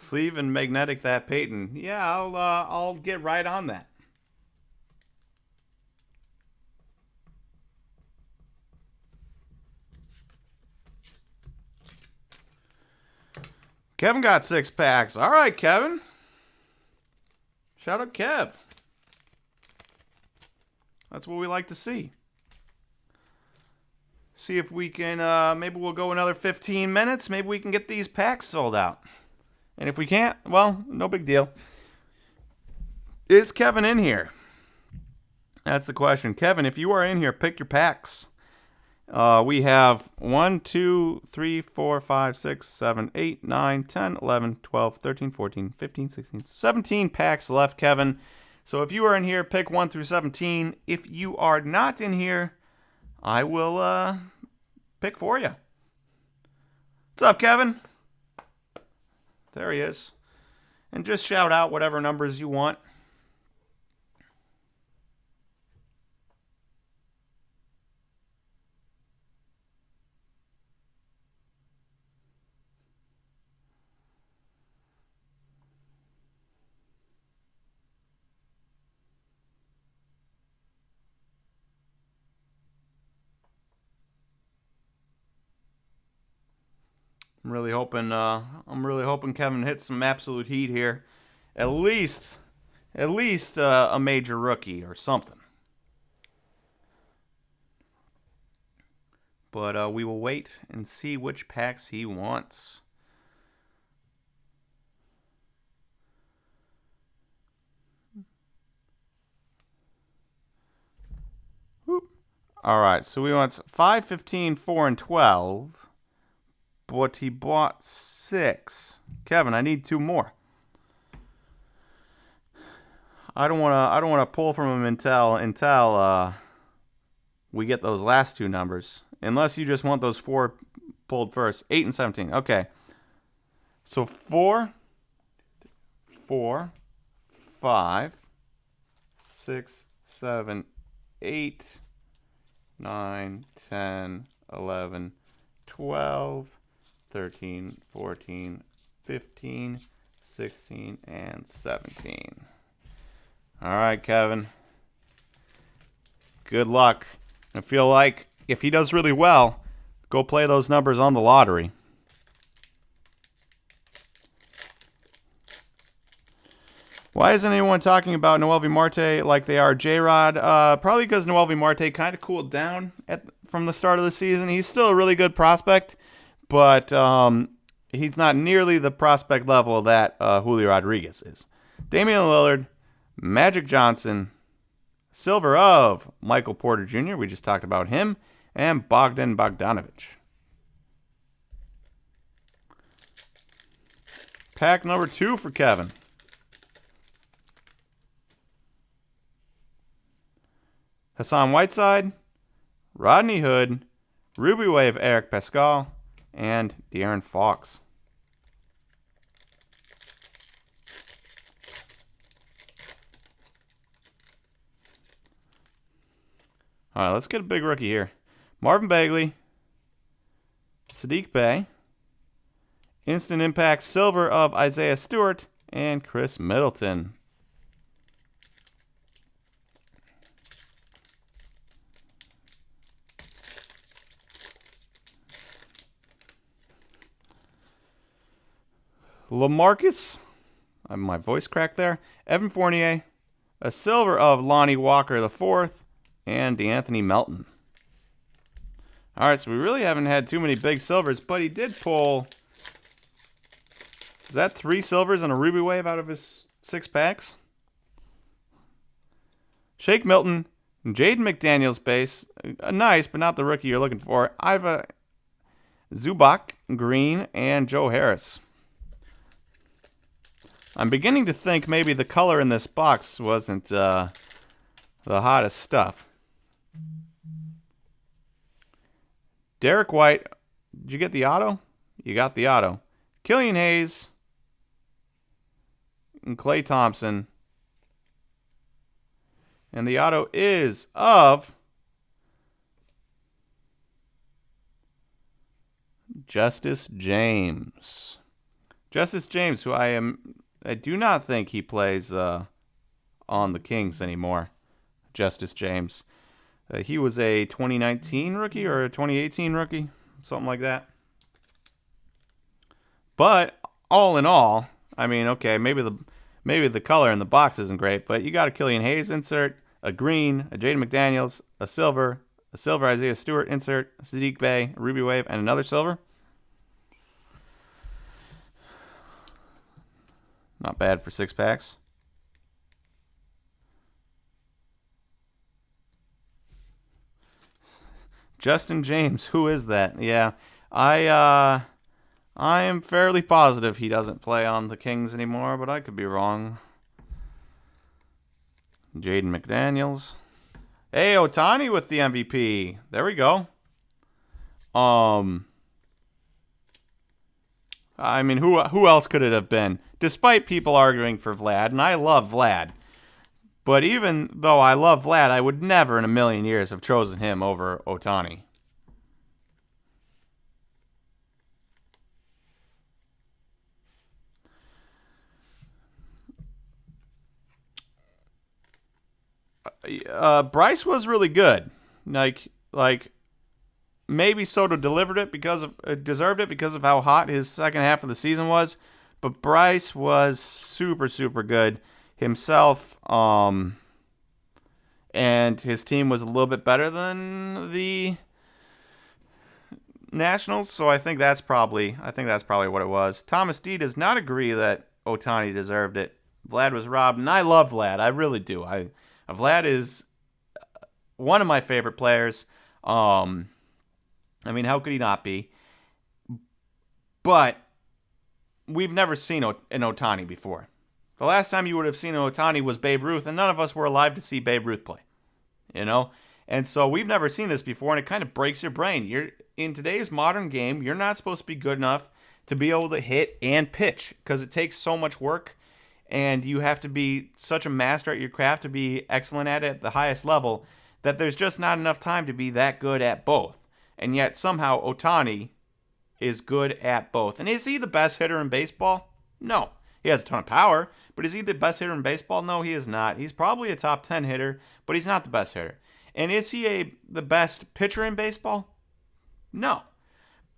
Sleeve and magnetic that Peyton. Yeah, I'll get right on that. Kevin got 6 packs. All right, Kevin. Shout out Kev. That's what we like to see. See if we can, maybe we'll go another 15 minutes. Maybe we can get these packs sold out. And if we can't, well, no big deal. Is Kevin in here? That's the question. Kevin, if you are in here, pick your packs. We have 1, 2, 3, 4, 5, 6, 7, 8, 9, 10, 11, 12, 13, 14, 15, 16, 17 packs left, Kevin. So if you are in here, pick 1 through 17. If you are not in here, I will pick for you. What's up, Kevin? There he is. And just shout out whatever numbers you want. I'm really hoping Kevin hits some absolute heat here. At least a major rookie or something. But we will wait and see which packs he wants. Whoop. All right, so we want 5, 15, 4, and 12. But he bought 6. Kevin, I need 2 more. I don't want to pull from him until we get those last 2 numbers. Unless you just want those 4 pulled first. 8 and 17. Okay. So 4, 5, 6, 7, 8, 9, 10, 11, 12, 13, 14, 15, 16, and 17. All right, Kevin. Good luck. I feel like if he does really well, go play those numbers on the lottery. Why isn't anyone talking about Noelvi Marte like they are J-Rod? Probably because Noelvi Marte kind of cooled down from the start of the season. He's still a really good prospect, but he's not nearly the prospect level that Julio Rodriguez is. Damian Lillard, Magic Johnson, silver of Michael Porter Jr., we just talked about him, and Bogdan Bogdanovic. Pack number 2 for Kevin. Hassan Whiteside, Rodney Hood, Ruby Wave Eric Pascal, and De'Aaron Fox. All right, let's get a big rookie here. Marvin Bagley, Sadiq Bey, Instant Impact silver of Isaiah Stewart, and Chris Middleton. LaMarcus, my voice cracked there. Evan Fournier, a silver of Lonnie Walker IV, and DeAnthony Melton. All right, so we really haven't had too many big silvers, but he did pull, is that 3 silvers and a Ruby Wave out of his 6 packs? Shake Milton, Jaden McDaniels base, nice, but not the rookie you're looking for. Iva Zubac, green, and Joe Harris. I'm beginning to think maybe the color in this box wasn't the hottest stuff. Derek White, did you get the auto? You got the auto. Killian Hayes and Klay Thompson. And the auto is of Justice James. Justice James, who I do not think he plays on the Kings anymore. Justice James. He was a 2019 rookie or a 2018 rookie, something like that. But all in all, I mean, okay, maybe the color in the box isn't great, but you got a Killian Hayes insert, a green, a Jaden McDaniels, a silver Isaiah Stewart insert, a Sadiq Bey, a Ruby Wave, and another silver. Not bad for 6 packs. Justin James, who is that? Yeah, I am fairly positive he doesn't play on the Kings anymore, but I could be wrong. Jaden McDaniels. Hey, Ohtani with the MVP. There we go. I mean, who else could it have been? Despite people arguing for Vlad, and I love Vlad. But even though I love Vlad, I would never in a million years have chosen him over Ohtani. Bryce was really good. Like maybe Soto deserved it because of how hot his second half of the season was. But Bryce was super, super good himself. And his team was a little bit better than the Nationals, so I think that's probably what it was. Thomas D does not agree that Ohtani deserved it. Vlad was robbed, and I love Vlad. I really do. Vlad is one of my favorite players. I mean, how could he not be? But we've never seen an Ohtani before. The last time you would have seen an Ohtani was Babe Ruth, and none of us were alive to see Babe Ruth play. You know? And so we've never seen this before, and it kind of breaks your brain. In today's modern game, you're not supposed to be good enough to be able to hit and pitch because it takes so much work, and you have to be such a master at your craft to be excellent at it at the highest level that there's just not enough time to be that good at both. And yet somehow Ohtani is good at both. And is he the best hitter in baseball? No. He has a ton of power, but is he the best hitter in baseball? No, he is not. He's probably a top 10 hitter, but he's not the best hitter. And is he the best pitcher in baseball? No.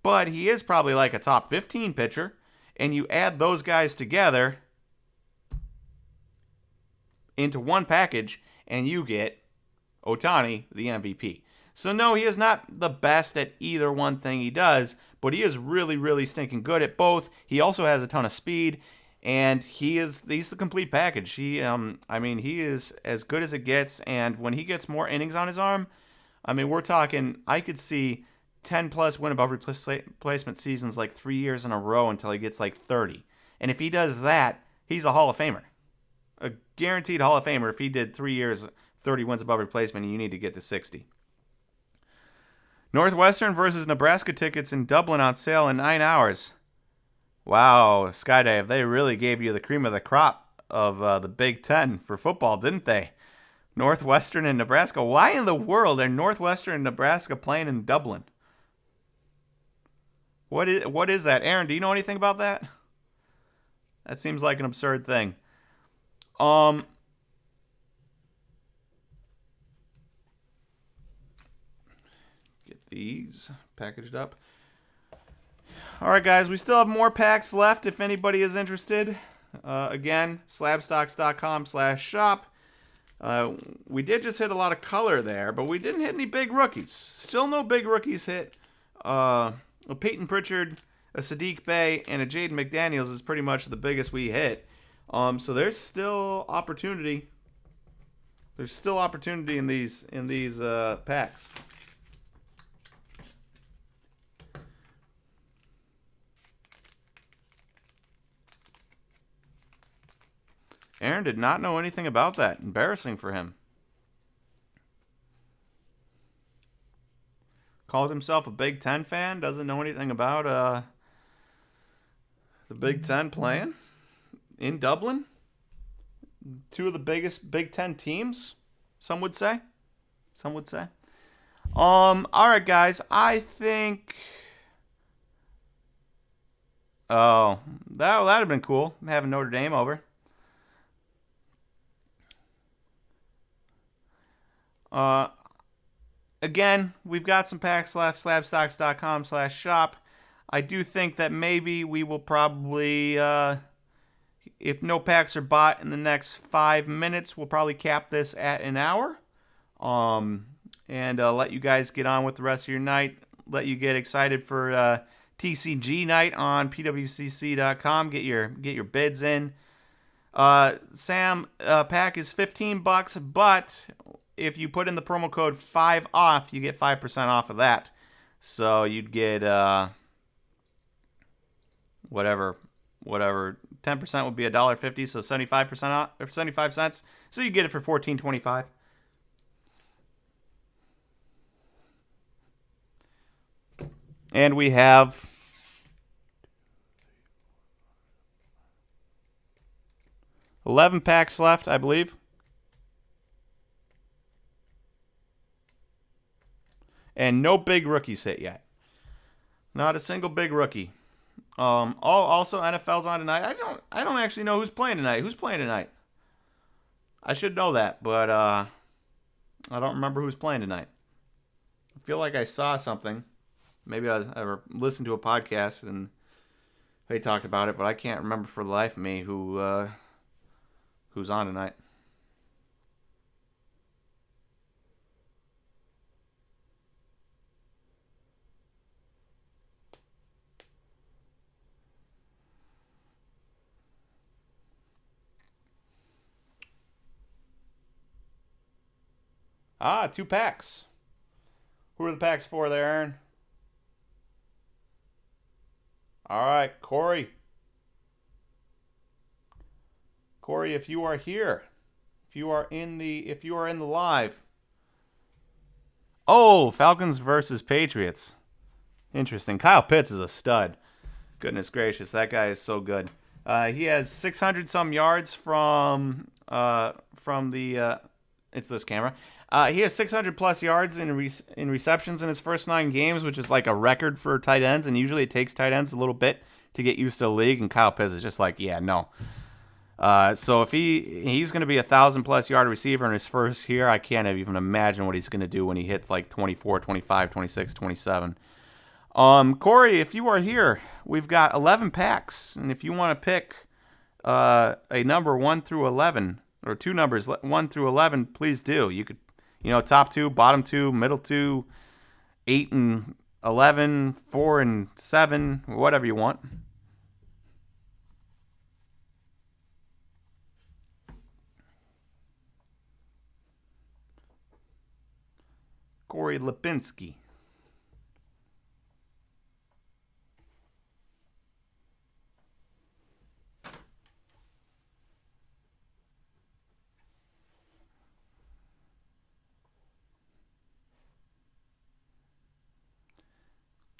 But he is probably like a top 15 pitcher, and you add those guys together into one package, and you get Ohtani, the MVP. So no, he is not the best at either one thing he does, but he is really, really stinking good at both. He also has a ton of speed, and he's the complete package. He is as good as it gets, and when he gets more innings on his arm, I mean, we're talking, I could see 10-plus win above replacement seasons like 3 years in a row until he gets like 30. And if he does that, he's a Hall of Famer. A guaranteed Hall of Famer if he did 3 years, 30 wins above replacement, and you need to get to 60. Northwestern versus Nebraska tickets in Dublin on sale in 9 hours. Wow, Skydive, they really gave you the cream of the crop of the Big Ten for football, didn't they? Northwestern and Nebraska. Why in the world are Northwestern and Nebraska playing in Dublin? What is that? Aaron, do you know anything about that? That seems like an absurd thing. Get these packaged up. All right, guys, we still have more packs left if anybody is interested. Again, slabstocks.com/shop. We did just hit a lot of color there, but we didn't hit any big rookies. Still no big rookies hit. A Peyton Pritchard, a Sadiq Bey, and a Jaden McDaniels is pretty much the biggest we hit. So there's still opportunity. There's still opportunity in these packs. Aaron did not know anything about that. Embarrassing for him. Calls himself a Big Ten fan. Doesn't know anything about the Big Ten playing in Dublin. Two of the biggest Big Ten teams, some would say. All right, guys. I think Oh, that'd have been cool, having Notre Dame over. Uh, Again, we've got some packs left. Slabstocks.com/shop. I do think that maybe we will probably, if no packs are bought in the next 5 minutes, we'll probably cap this at an hour. And let you guys get on with the rest of your night. Let you get excited for TCG night on pwcc.com. Get your bids in. Sam, pack is $15, but if you put in the promo code 5OFF, you get 5% off of that. So you'd get whatever 10% would be $1.50, so 75% off, or 75 cents. So you get it for $14.25. And we have 11 packs left, I believe. And no big rookies hit yet. Not a single big rookie. Also NFL's on tonight. I don't actually know who's playing tonight. Who's playing tonight? I should know that, but I don't remember who's playing tonight. I feel like I saw something. Maybe I listened to a podcast and they talked about it, but I can't remember for the life of me who's on tonight. Ah, 2 packs. Who are the packs for there, Aaron? All right, Corey. Corey, if you are here, if you are in the live. Oh, Falcons versus Patriots. Interesting. Kyle Pitts is a stud. Goodness gracious, that guy is so good. He has 600 some yards from the it's this camera. He has 600 plus yards in receptions in his first 9 games, which is like a record for tight ends. And usually it takes tight ends a little bit to get used to the league. And Kyle Pitts is just like, yeah, no. So if he's going to be 1,000+ yard receiver in his first year, I can't even imagine what he's going to do when he hits like 24, 25, 26, 27. Corey, if you are here, we've got 11 packs, and if you want to pick a number 1 through 11, or 2 numbers 1 through 11, please do. You could, top 2, bottom 2, middle 2, 8 and 11, 4 and 7, whatever you want. Corey Lipinski.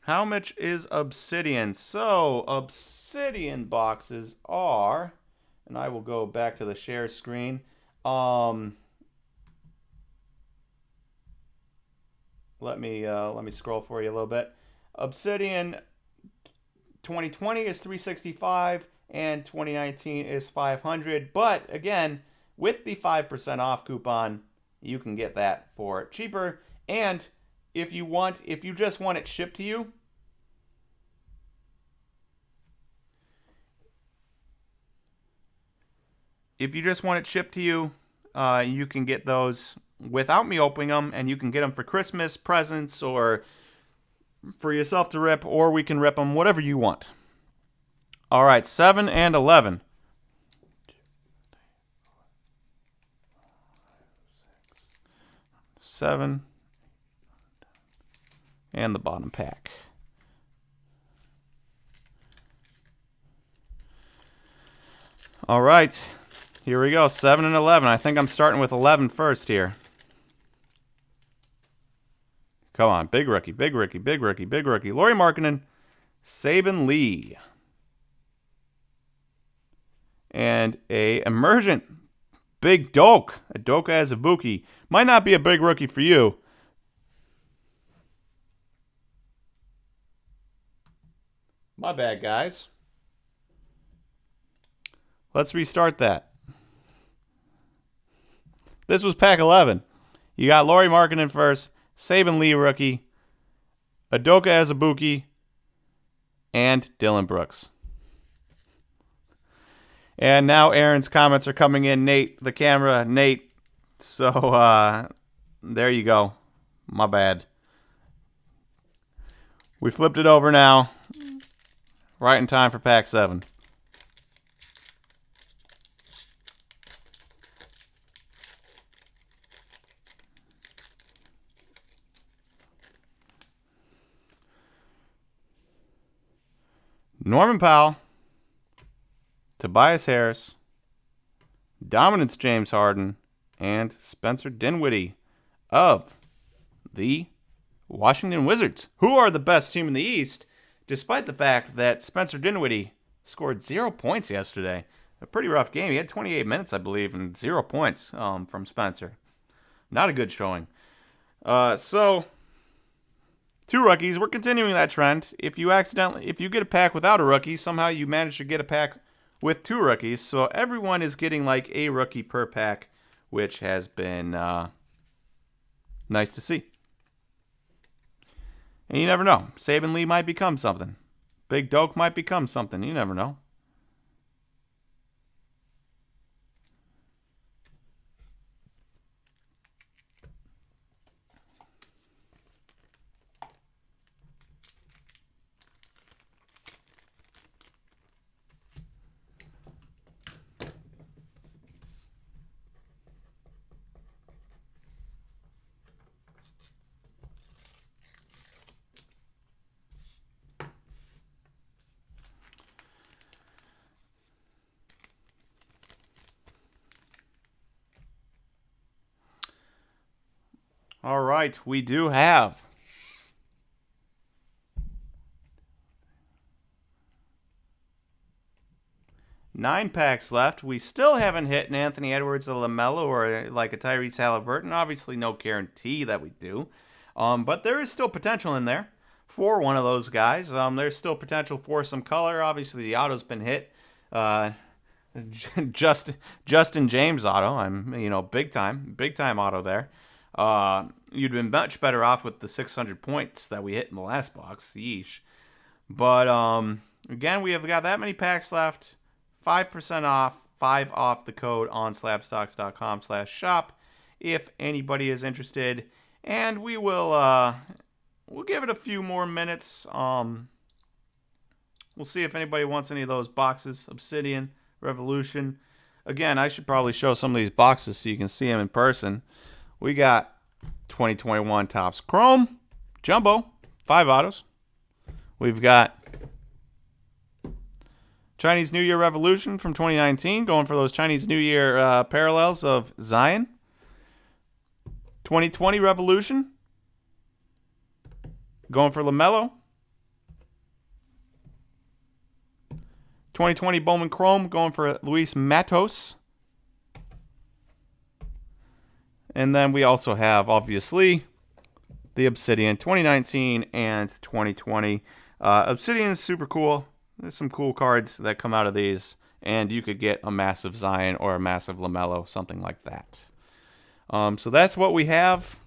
How much is Obsidian? So, Obsidian boxes are, and I will go back to the share screen. Let me scroll for you a little bit. Obsidian 2020 is $365 and 2019 is $500. But again, with the 5% off coupon, you can get that for cheaper. And if you just want it shipped to you, you can get those without me opening them, and you can get them for Christmas presents or for yourself to rip, or we can rip them, whatever you want. All right, 7 and 11. 7 and the bottom pack. All right, here we go, 7 and 11. I think I'm starting with 11 first here. Come on, big rookie, big rookie, big rookie, big rookie. Lauri Markkanen, Saban Lee. And a emergent, big Doak. A Doka Azubuike. Might not be a big rookie for you. My bad, guys. Let's restart that. This was pack 11. You got Lauri Markkanen first, Saban Lee rookie, Udoka Azubuike, and Dylan Brooks. And now Aaron's comments are coming in. Nate, the camera, Nate. So, there you go. My bad. We flipped it over now. Right in time for pack 7. Norman Powell, Tobias Harris, Dominance James Harden, and Spencer Dinwiddie of the Washington Wizards, who are the best team in the East, despite the fact that Spencer Dinwiddie scored 0 points yesterday. A pretty rough game. He had 28 minutes, I believe, and 0 points from Spencer. Not a good showing. So, 2 rookies. We're continuing that trend. If you get a pack without a rookie, somehow you manage to get a pack with 2 rookies. So everyone is getting like a rookie per pack, which has been nice to see. And you never know. Saban Lee might become something. Big Doke might become something. You never know. All right, we do have nine packs left. We still haven't hit an Anthony Edwards, a LaMelo, or like a Tyrese Halliburton. Obviously, no guarantee that we do. But there is still potential in there for one of those guys. There's still potential for some color. Obviously, the auto's been hit. Justin James auto. Big time auto there. You'd been much better off with the 600 points that we hit in the last box. Yeesh. But again, we have got that many packs left. 5% off, 5 off the code on slabstocks.com/shop if anybody is interested. And we will we'll give it a few more minutes. We'll see if anybody wants any of those boxes. Obsidian, Revolution. Again, I should probably show some of these boxes so you can see them in person. We got 2021 Topps Chrome, Jumbo, 5 autos. We've got Chinese New Year Revolution from 2019, going for those Chinese New Year parallels of Zion. 2020 Revolution, going for LaMelo. 2020 Bowman Chrome, going for Luis Matos. And then we also have, obviously, the Obsidian 2019 and 2020. Obsidian is super cool. There's some cool cards that come out of these. And you could get a massive Zion or a massive LaMelo, something like that. So that's what we have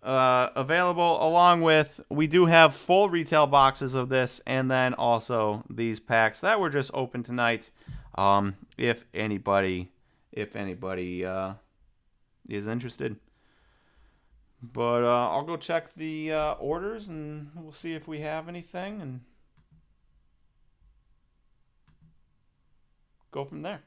available, along with, we do have full retail boxes of this, and then also these packs that were just open tonight. If anybody is interested. But I'll go check the orders, and we'll see if we have anything, and go from there.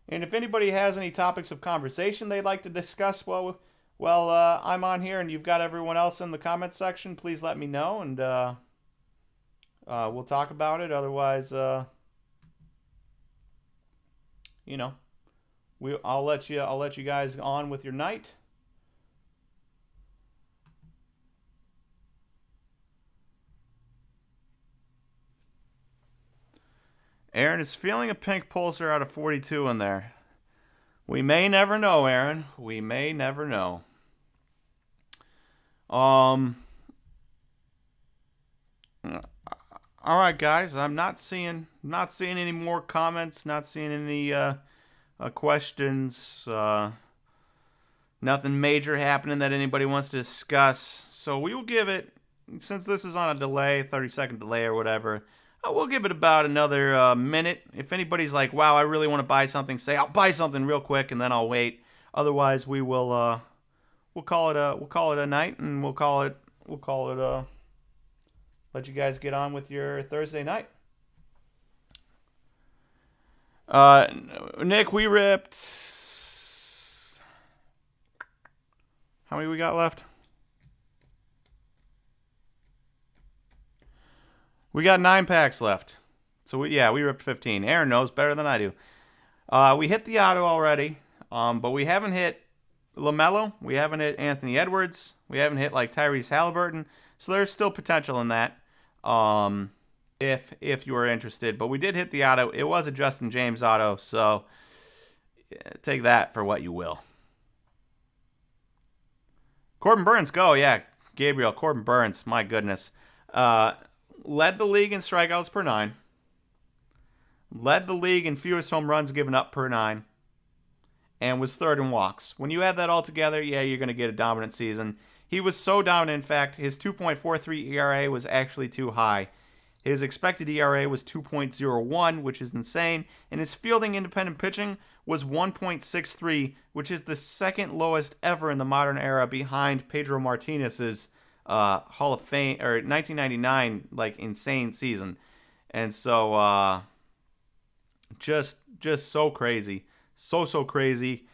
And if anybody has any topics of conversation they'd like to discuss while I'm on here, and you've got everyone else in the comments section, please let me know, and we'll talk about it. Otherwise, I'll let you guys on with your night. Aaron is feeling a pink pulsar out of 42 in there. We may never know, Aaron. We may never know. Um. All right, guys. I'm not seeing any more comments. Not seeing any questions. Nothing major happening that anybody wants to discuss. So we will give it, since this is on a delay, 30-second delay or whatever. We'll give it about another minute. If anybody's like, "Wow, I really want to buy something," say, "I'll buy something real quick," and then I'll wait. Otherwise, we'll call it a night, and let you guys get on with your Thursday night. Nick, we ripped. How many we got left? We got 9 packs left. So we ripped 15. Aaron knows better than I do. We hit the auto already, but we haven't hit LaMelo. We haven't hit Anthony Edwards. We haven't hit like Tyrese Halliburton. So there's still potential in that. If you were interested, but we did hit the auto. It was a Justin James auto, so take that for what you will. Corbin Burns, go, yeah, Gabriel, Corbin Burns, my goodness, led the league in strikeouts per 9, led the league in fewest home runs given up per 9, and was 3rd in walks. When you add that all together, yeah, you're going to get a dominant season. He was so dominant, in fact, his 2.43 ERA was actually too high. His expected ERA was 2.01, which is insane, and his fielding independent pitching was 1.63, which is the second lowest ever in the modern era, behind Pedro Martinez's Hall of Fame or 1999 like insane season. And so just so crazy, so crazy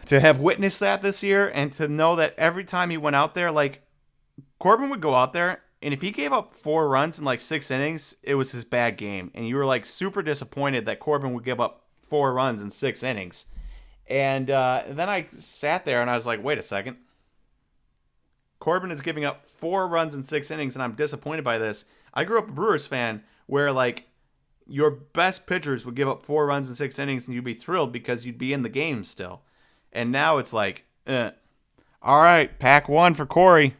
to have witnessed that this year, and to know that every time he went out there, like, Corbin would go out there, and if he gave up 4 runs in like 6 innings, it was his bad game. And you were like super disappointed that Corbin would give up 4 runs in 6 innings. And then I sat there and I was like, wait a second. Corbin is giving up 4 runs in 6 innings, and I'm disappointed by this. I grew up a Brewers fan where like your best pitchers would give up 4 runs in 6 innings and you'd be thrilled because you'd be in the game still. And now it's like, all right, pack 1 for Corey.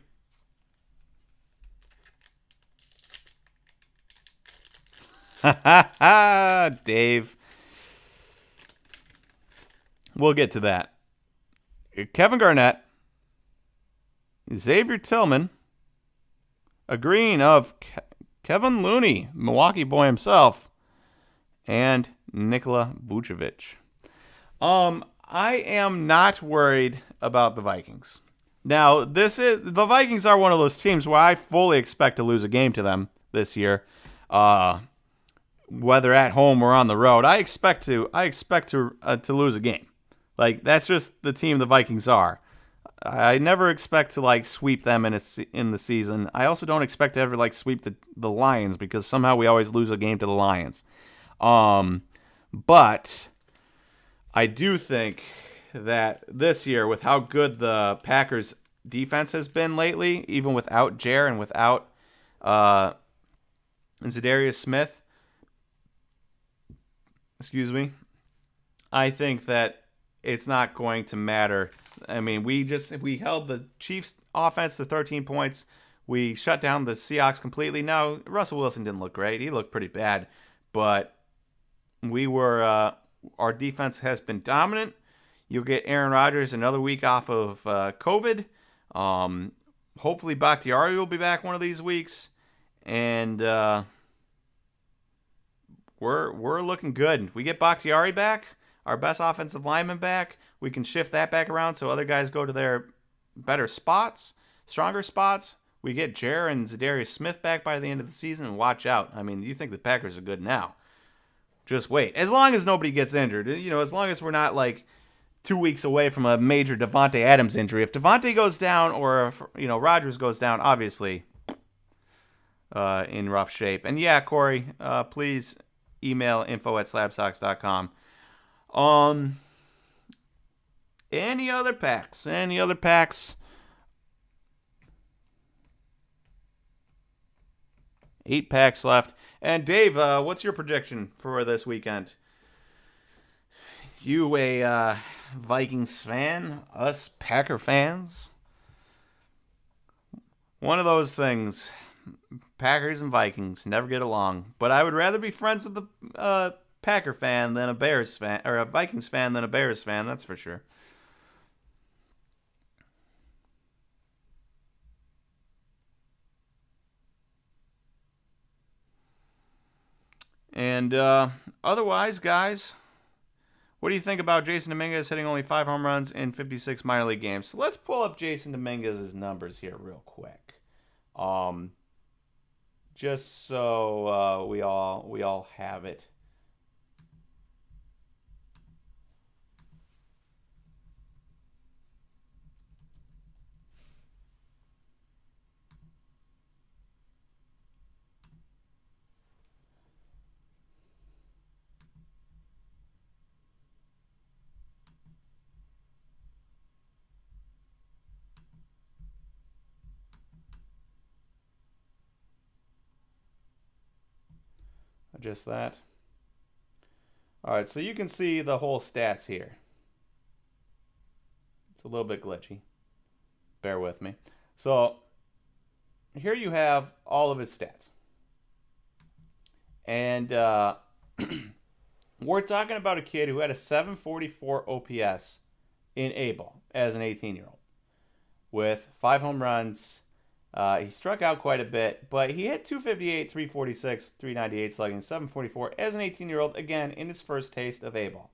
Dave. We'll get to that. Kevin Garnett, Xavier Tillman, a green of Kevin Looney, Milwaukee boy himself, and Nikola Vucevic. I am not worried about the Vikings. Now, the Vikings are one of those teams where I fully expect to lose a game to them this year. Whether at home or on the road, I expect to lose a game. Like, that's just the team the Vikings are. I never expect to like sweep them in the season. I also don't expect to ever like sweep the Lions, because somehow we always lose a game to the Lions. But I do think that this year, with how good the Packers defense has been lately, even without Jair and without Zadarius Smith, I think that it's not going to matter. I mean, we held the Chiefs offense to 13 points. We shut down the Seahawks completely. Now, Russell Wilson didn't look great. He looked pretty bad, but our defense has been dominant. You'll get Aaron Rodgers another week off of COVID. Hopefully Bakhtiari will be back one of these weeks, and we're looking good. If we get Bakhtiari back, our best offensive lineman back, we can shift that back around so other guys go to their better spots, stronger spots. We get Jair and Zadarius Smith back by the end of the season, and watch out. I mean, you think the Packers are good now. Just wait. As long as nobody gets injured, as long as we're not like 2 weeks away from a major Devontae Adams injury. If Devontae goes down, or if, Rodgers goes down, obviously in rough shape. And yeah, Corey, please email info@slabstocks.com. Any other packs? 8 packs left. And Dave, what's your prediction for this weekend? You a Vikings fan? Us Packer fans? One of those things. Packers and Vikings never get along, but I would rather be friends with a Packer fan than a Bears fan, or a Vikings fan than a Bears fan. That's for sure. And otherwise, guys, what do you think about Jason Dominguez hitting only 5 home runs in 56 minor league games? So let's pull up Jason Dominguez's numbers here real quick. Just so we all have it. Just that. All right, so you can see the whole stats here. It's a little bit glitchy. Bear with me. So here you have all of his stats. And we're talking about a kid who had a 744 OPS in A-ball as an 18-year-old with 5 home runs. He struck out quite a bit, but he hit 258, 346, 398 slugging, 744 as an 18-year-old, again, in his first taste of A-ball.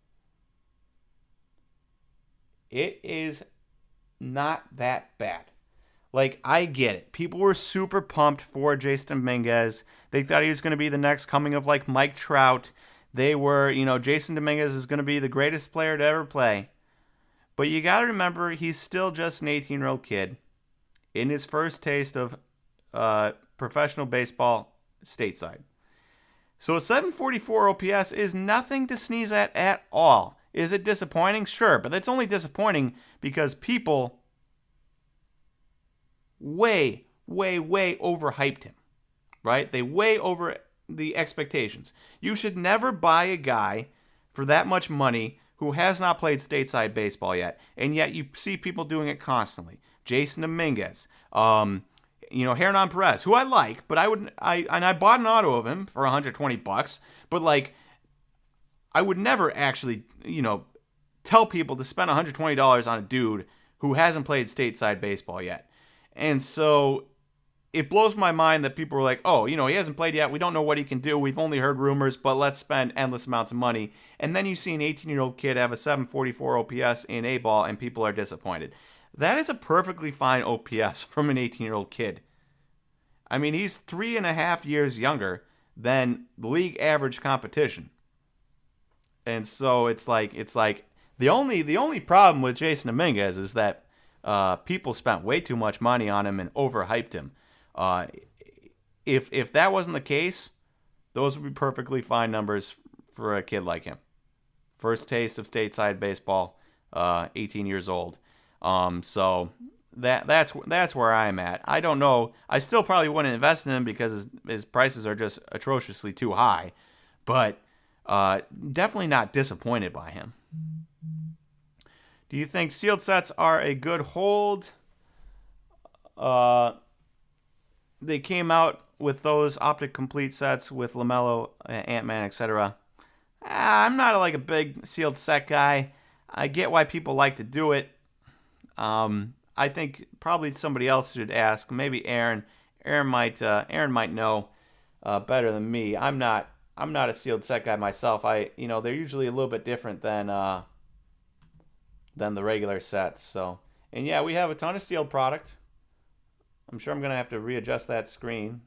It is not that bad. Like, I get it. People were super pumped for Jason Dominguez. They thought he was going to be the next coming of, like, Mike Trout. They were, Jason Dominguez is going to be the greatest player to ever play. But you got to remember, he's still just an 18-year-old kid in his first taste of professional baseball stateside. So a 744 OPS is nothing to sneeze at all. Is it disappointing? Sure, but it's only disappointing because people way overhyped him, right? They way over the expectations. You should never buy a guy for that much money who has not played stateside baseball yet, and yet you see people doing it constantly. Jason Dominguez, Hernan Perez, who I like, but I bought an auto of him for $120, but like, I would never actually, tell people to spend $120 on a dude who hasn't played stateside baseball yet. And so it blows my mind that people are like, oh, he hasn't played yet. We don't know what he can do. We've only heard rumors, but let's spend endless amounts of money. And then you see an 18-year-old kid have a 744 OPS in A-ball, and people are disappointed. That is a perfectly fine OPS from an 18-year-old kid. I mean, he's 3.5 years younger than the league average competition. And so it's like the only problem with Jason Dominguez is that people spent way too much money on him and overhyped him. If that wasn't the case, those would be perfectly fine numbers for a kid like him. First taste of stateside baseball, 18 years old. So that's where I'm at. I don't know. I still probably wouldn't invest in him because his prices are just atrociously too high. But definitely not disappointed by him. Do you think sealed sets are a good hold? They came out with those optic complete sets with LaMelo, Ant-Man, etc. I'm not like a big sealed set guy. I get why people like to do it. I think probably somebody else should ask. Maybe Aaron. Aaron might know better than me. I'm not a sealed set guy myself. They're usually a little bit different than the regular sets. So, and yeah, we have a ton of sealed product. I'm sure I'm gonna have to readjust that screen.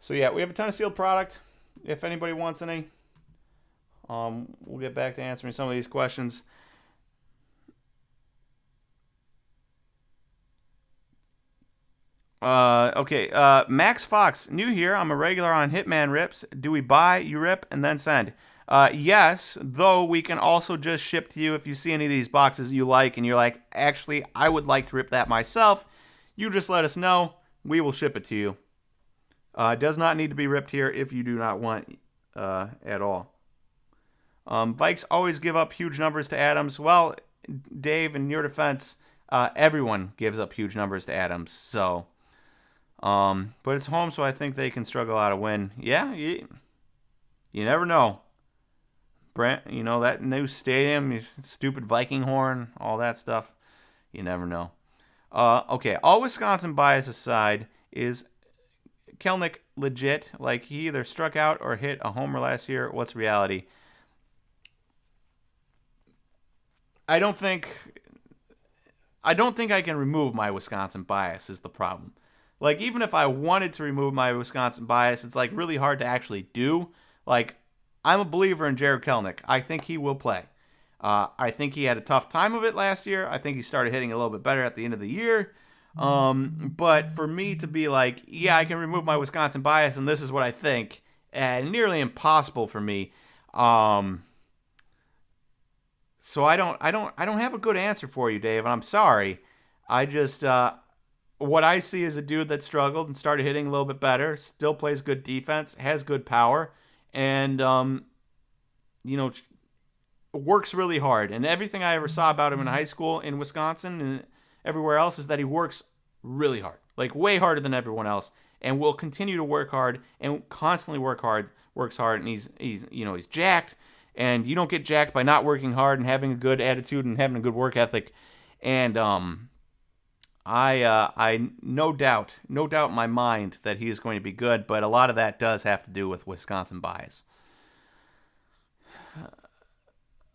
So yeah, we have a ton of sealed product. If anybody wants any, we'll get back to answering some of these questions. Okay. Max Fox, new here. I'm a regular on Hitman Rips. Do we buy, you rip, and then send? Yes, though we can also just ship to you if you see any of these boxes you like and you're like, actually, I would like to rip that myself. You just let us know. We will ship it to you. Does not need to be ripped here if you do not want at all. Vikes always give up huge numbers to Adams. Well, Dave, in your defense, everyone gives up huge numbers to Adams. So, but it's home, so I think they can struggle out a win. Yeah, you never know. Brent, that new stadium, stupid Viking horn, all that stuff. You never know. Okay, all Wisconsin bias aside, is Kelenic legit? Like, he either struck out or hit a homer last year. What's reality? I don't think I can remove my Wisconsin bias is the problem. Like, even if I wanted to remove my Wisconsin bias, it's like really hard to actually do. Like, I'm a believer in Jared Kelenic. I think he will play. I think he had a tough time of it last year. I think he started hitting a little bit better at the end of the year. But for me to be like, yeah, I can remove my Wisconsin bias and this is what I think, nearly impossible for me. So I don't have a good answer for you, Dave, and I'm sorry. I just what I see is a dude that struggled and started hitting a little bit better, still plays good defense, has good power, and works really hard. And everything I ever saw about him in high school in Wisconsin and everywhere else is that he works really hard, like way harder than everyone else, and will continue to work hard and constantly works hard, and he's jacked. And you don't get jacked by not working hard and having a good attitude and having a good work ethic. And I no doubt in my mind that he is going to be good, but a lot of that does have to do with Wisconsin bias.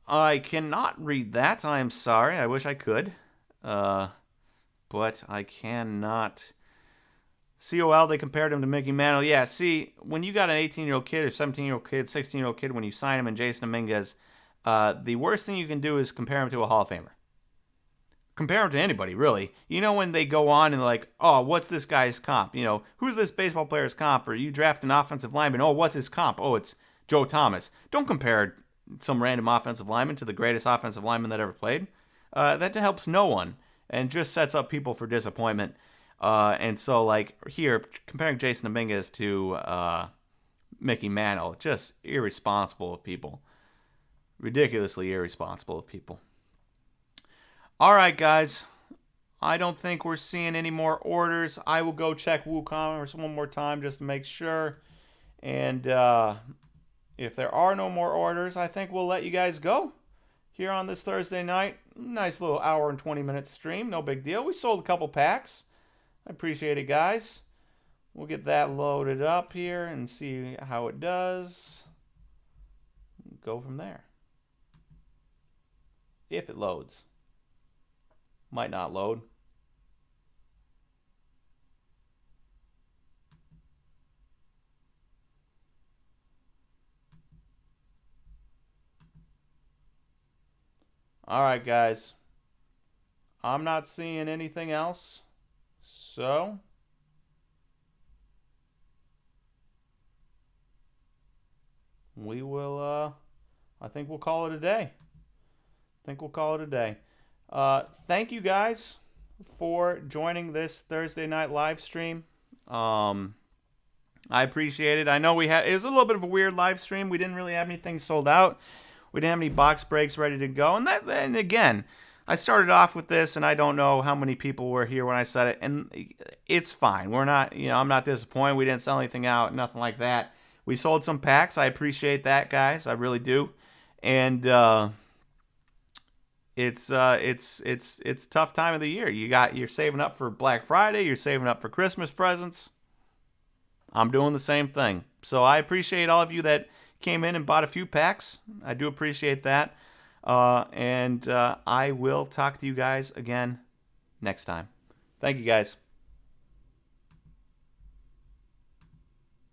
I cannot read that. I am sorry. I wish I could. But I cannot. COL, they compared him to Mickey Mantle. Yeah, see, when you got an 18-year-old kid or 17-year-old kid, 16-year-old kid, when you sign him and Jason Dominguez, the worst thing you can do is compare him to a Hall of Famer. Compare him to anybody, really. When they go on and they're like, oh, what's this guy's comp? Who's this baseball player's comp? Or you draft an offensive lineman, oh, what's his comp? Oh, it's Joe Thomas. Don't compare some random offensive lineman to the greatest offensive lineman that ever played. That helps no one and just sets up people for disappointment. And so, like, here, comparing Jason Dominguez to Mickey Mantle, just irresponsible of people. Ridiculously irresponsible of people. All right, guys. I don't think we're seeing any more orders. I will go check WooCommerce one more time just to make sure. And if there are no more orders, I think we'll let you guys go here on this Thursday night. Nice little hour and 20 minute stream. No big deal. We sold a couple packs. I appreciate it, guys. We'll get that loaded up here and see how it does. Go from there. If it loads. Might not load. All right, guys. I'm not seeing anything else. So, we will, I think we'll call it a day. Thank you guys for joining this Thursday night live stream. I appreciate it. I know it was a little bit of a weird live stream. We didn't really have anything sold out. We didn't have any box breaks ready to go. And again, I started off with this, and I don't know how many people were here when I said it, and it's fine. We're not, I'm not disappointed. We didn't sell anything out, nothing like that. We sold some packs. I appreciate that, guys. I really do. And it's tough time of the year. You're saving up for Black Friday. You're saving up for Christmas presents. I'm doing the same thing. So I appreciate all of you that came in and bought a few packs. I do appreciate that. And I will talk to you guys again next time. Thank you, guys.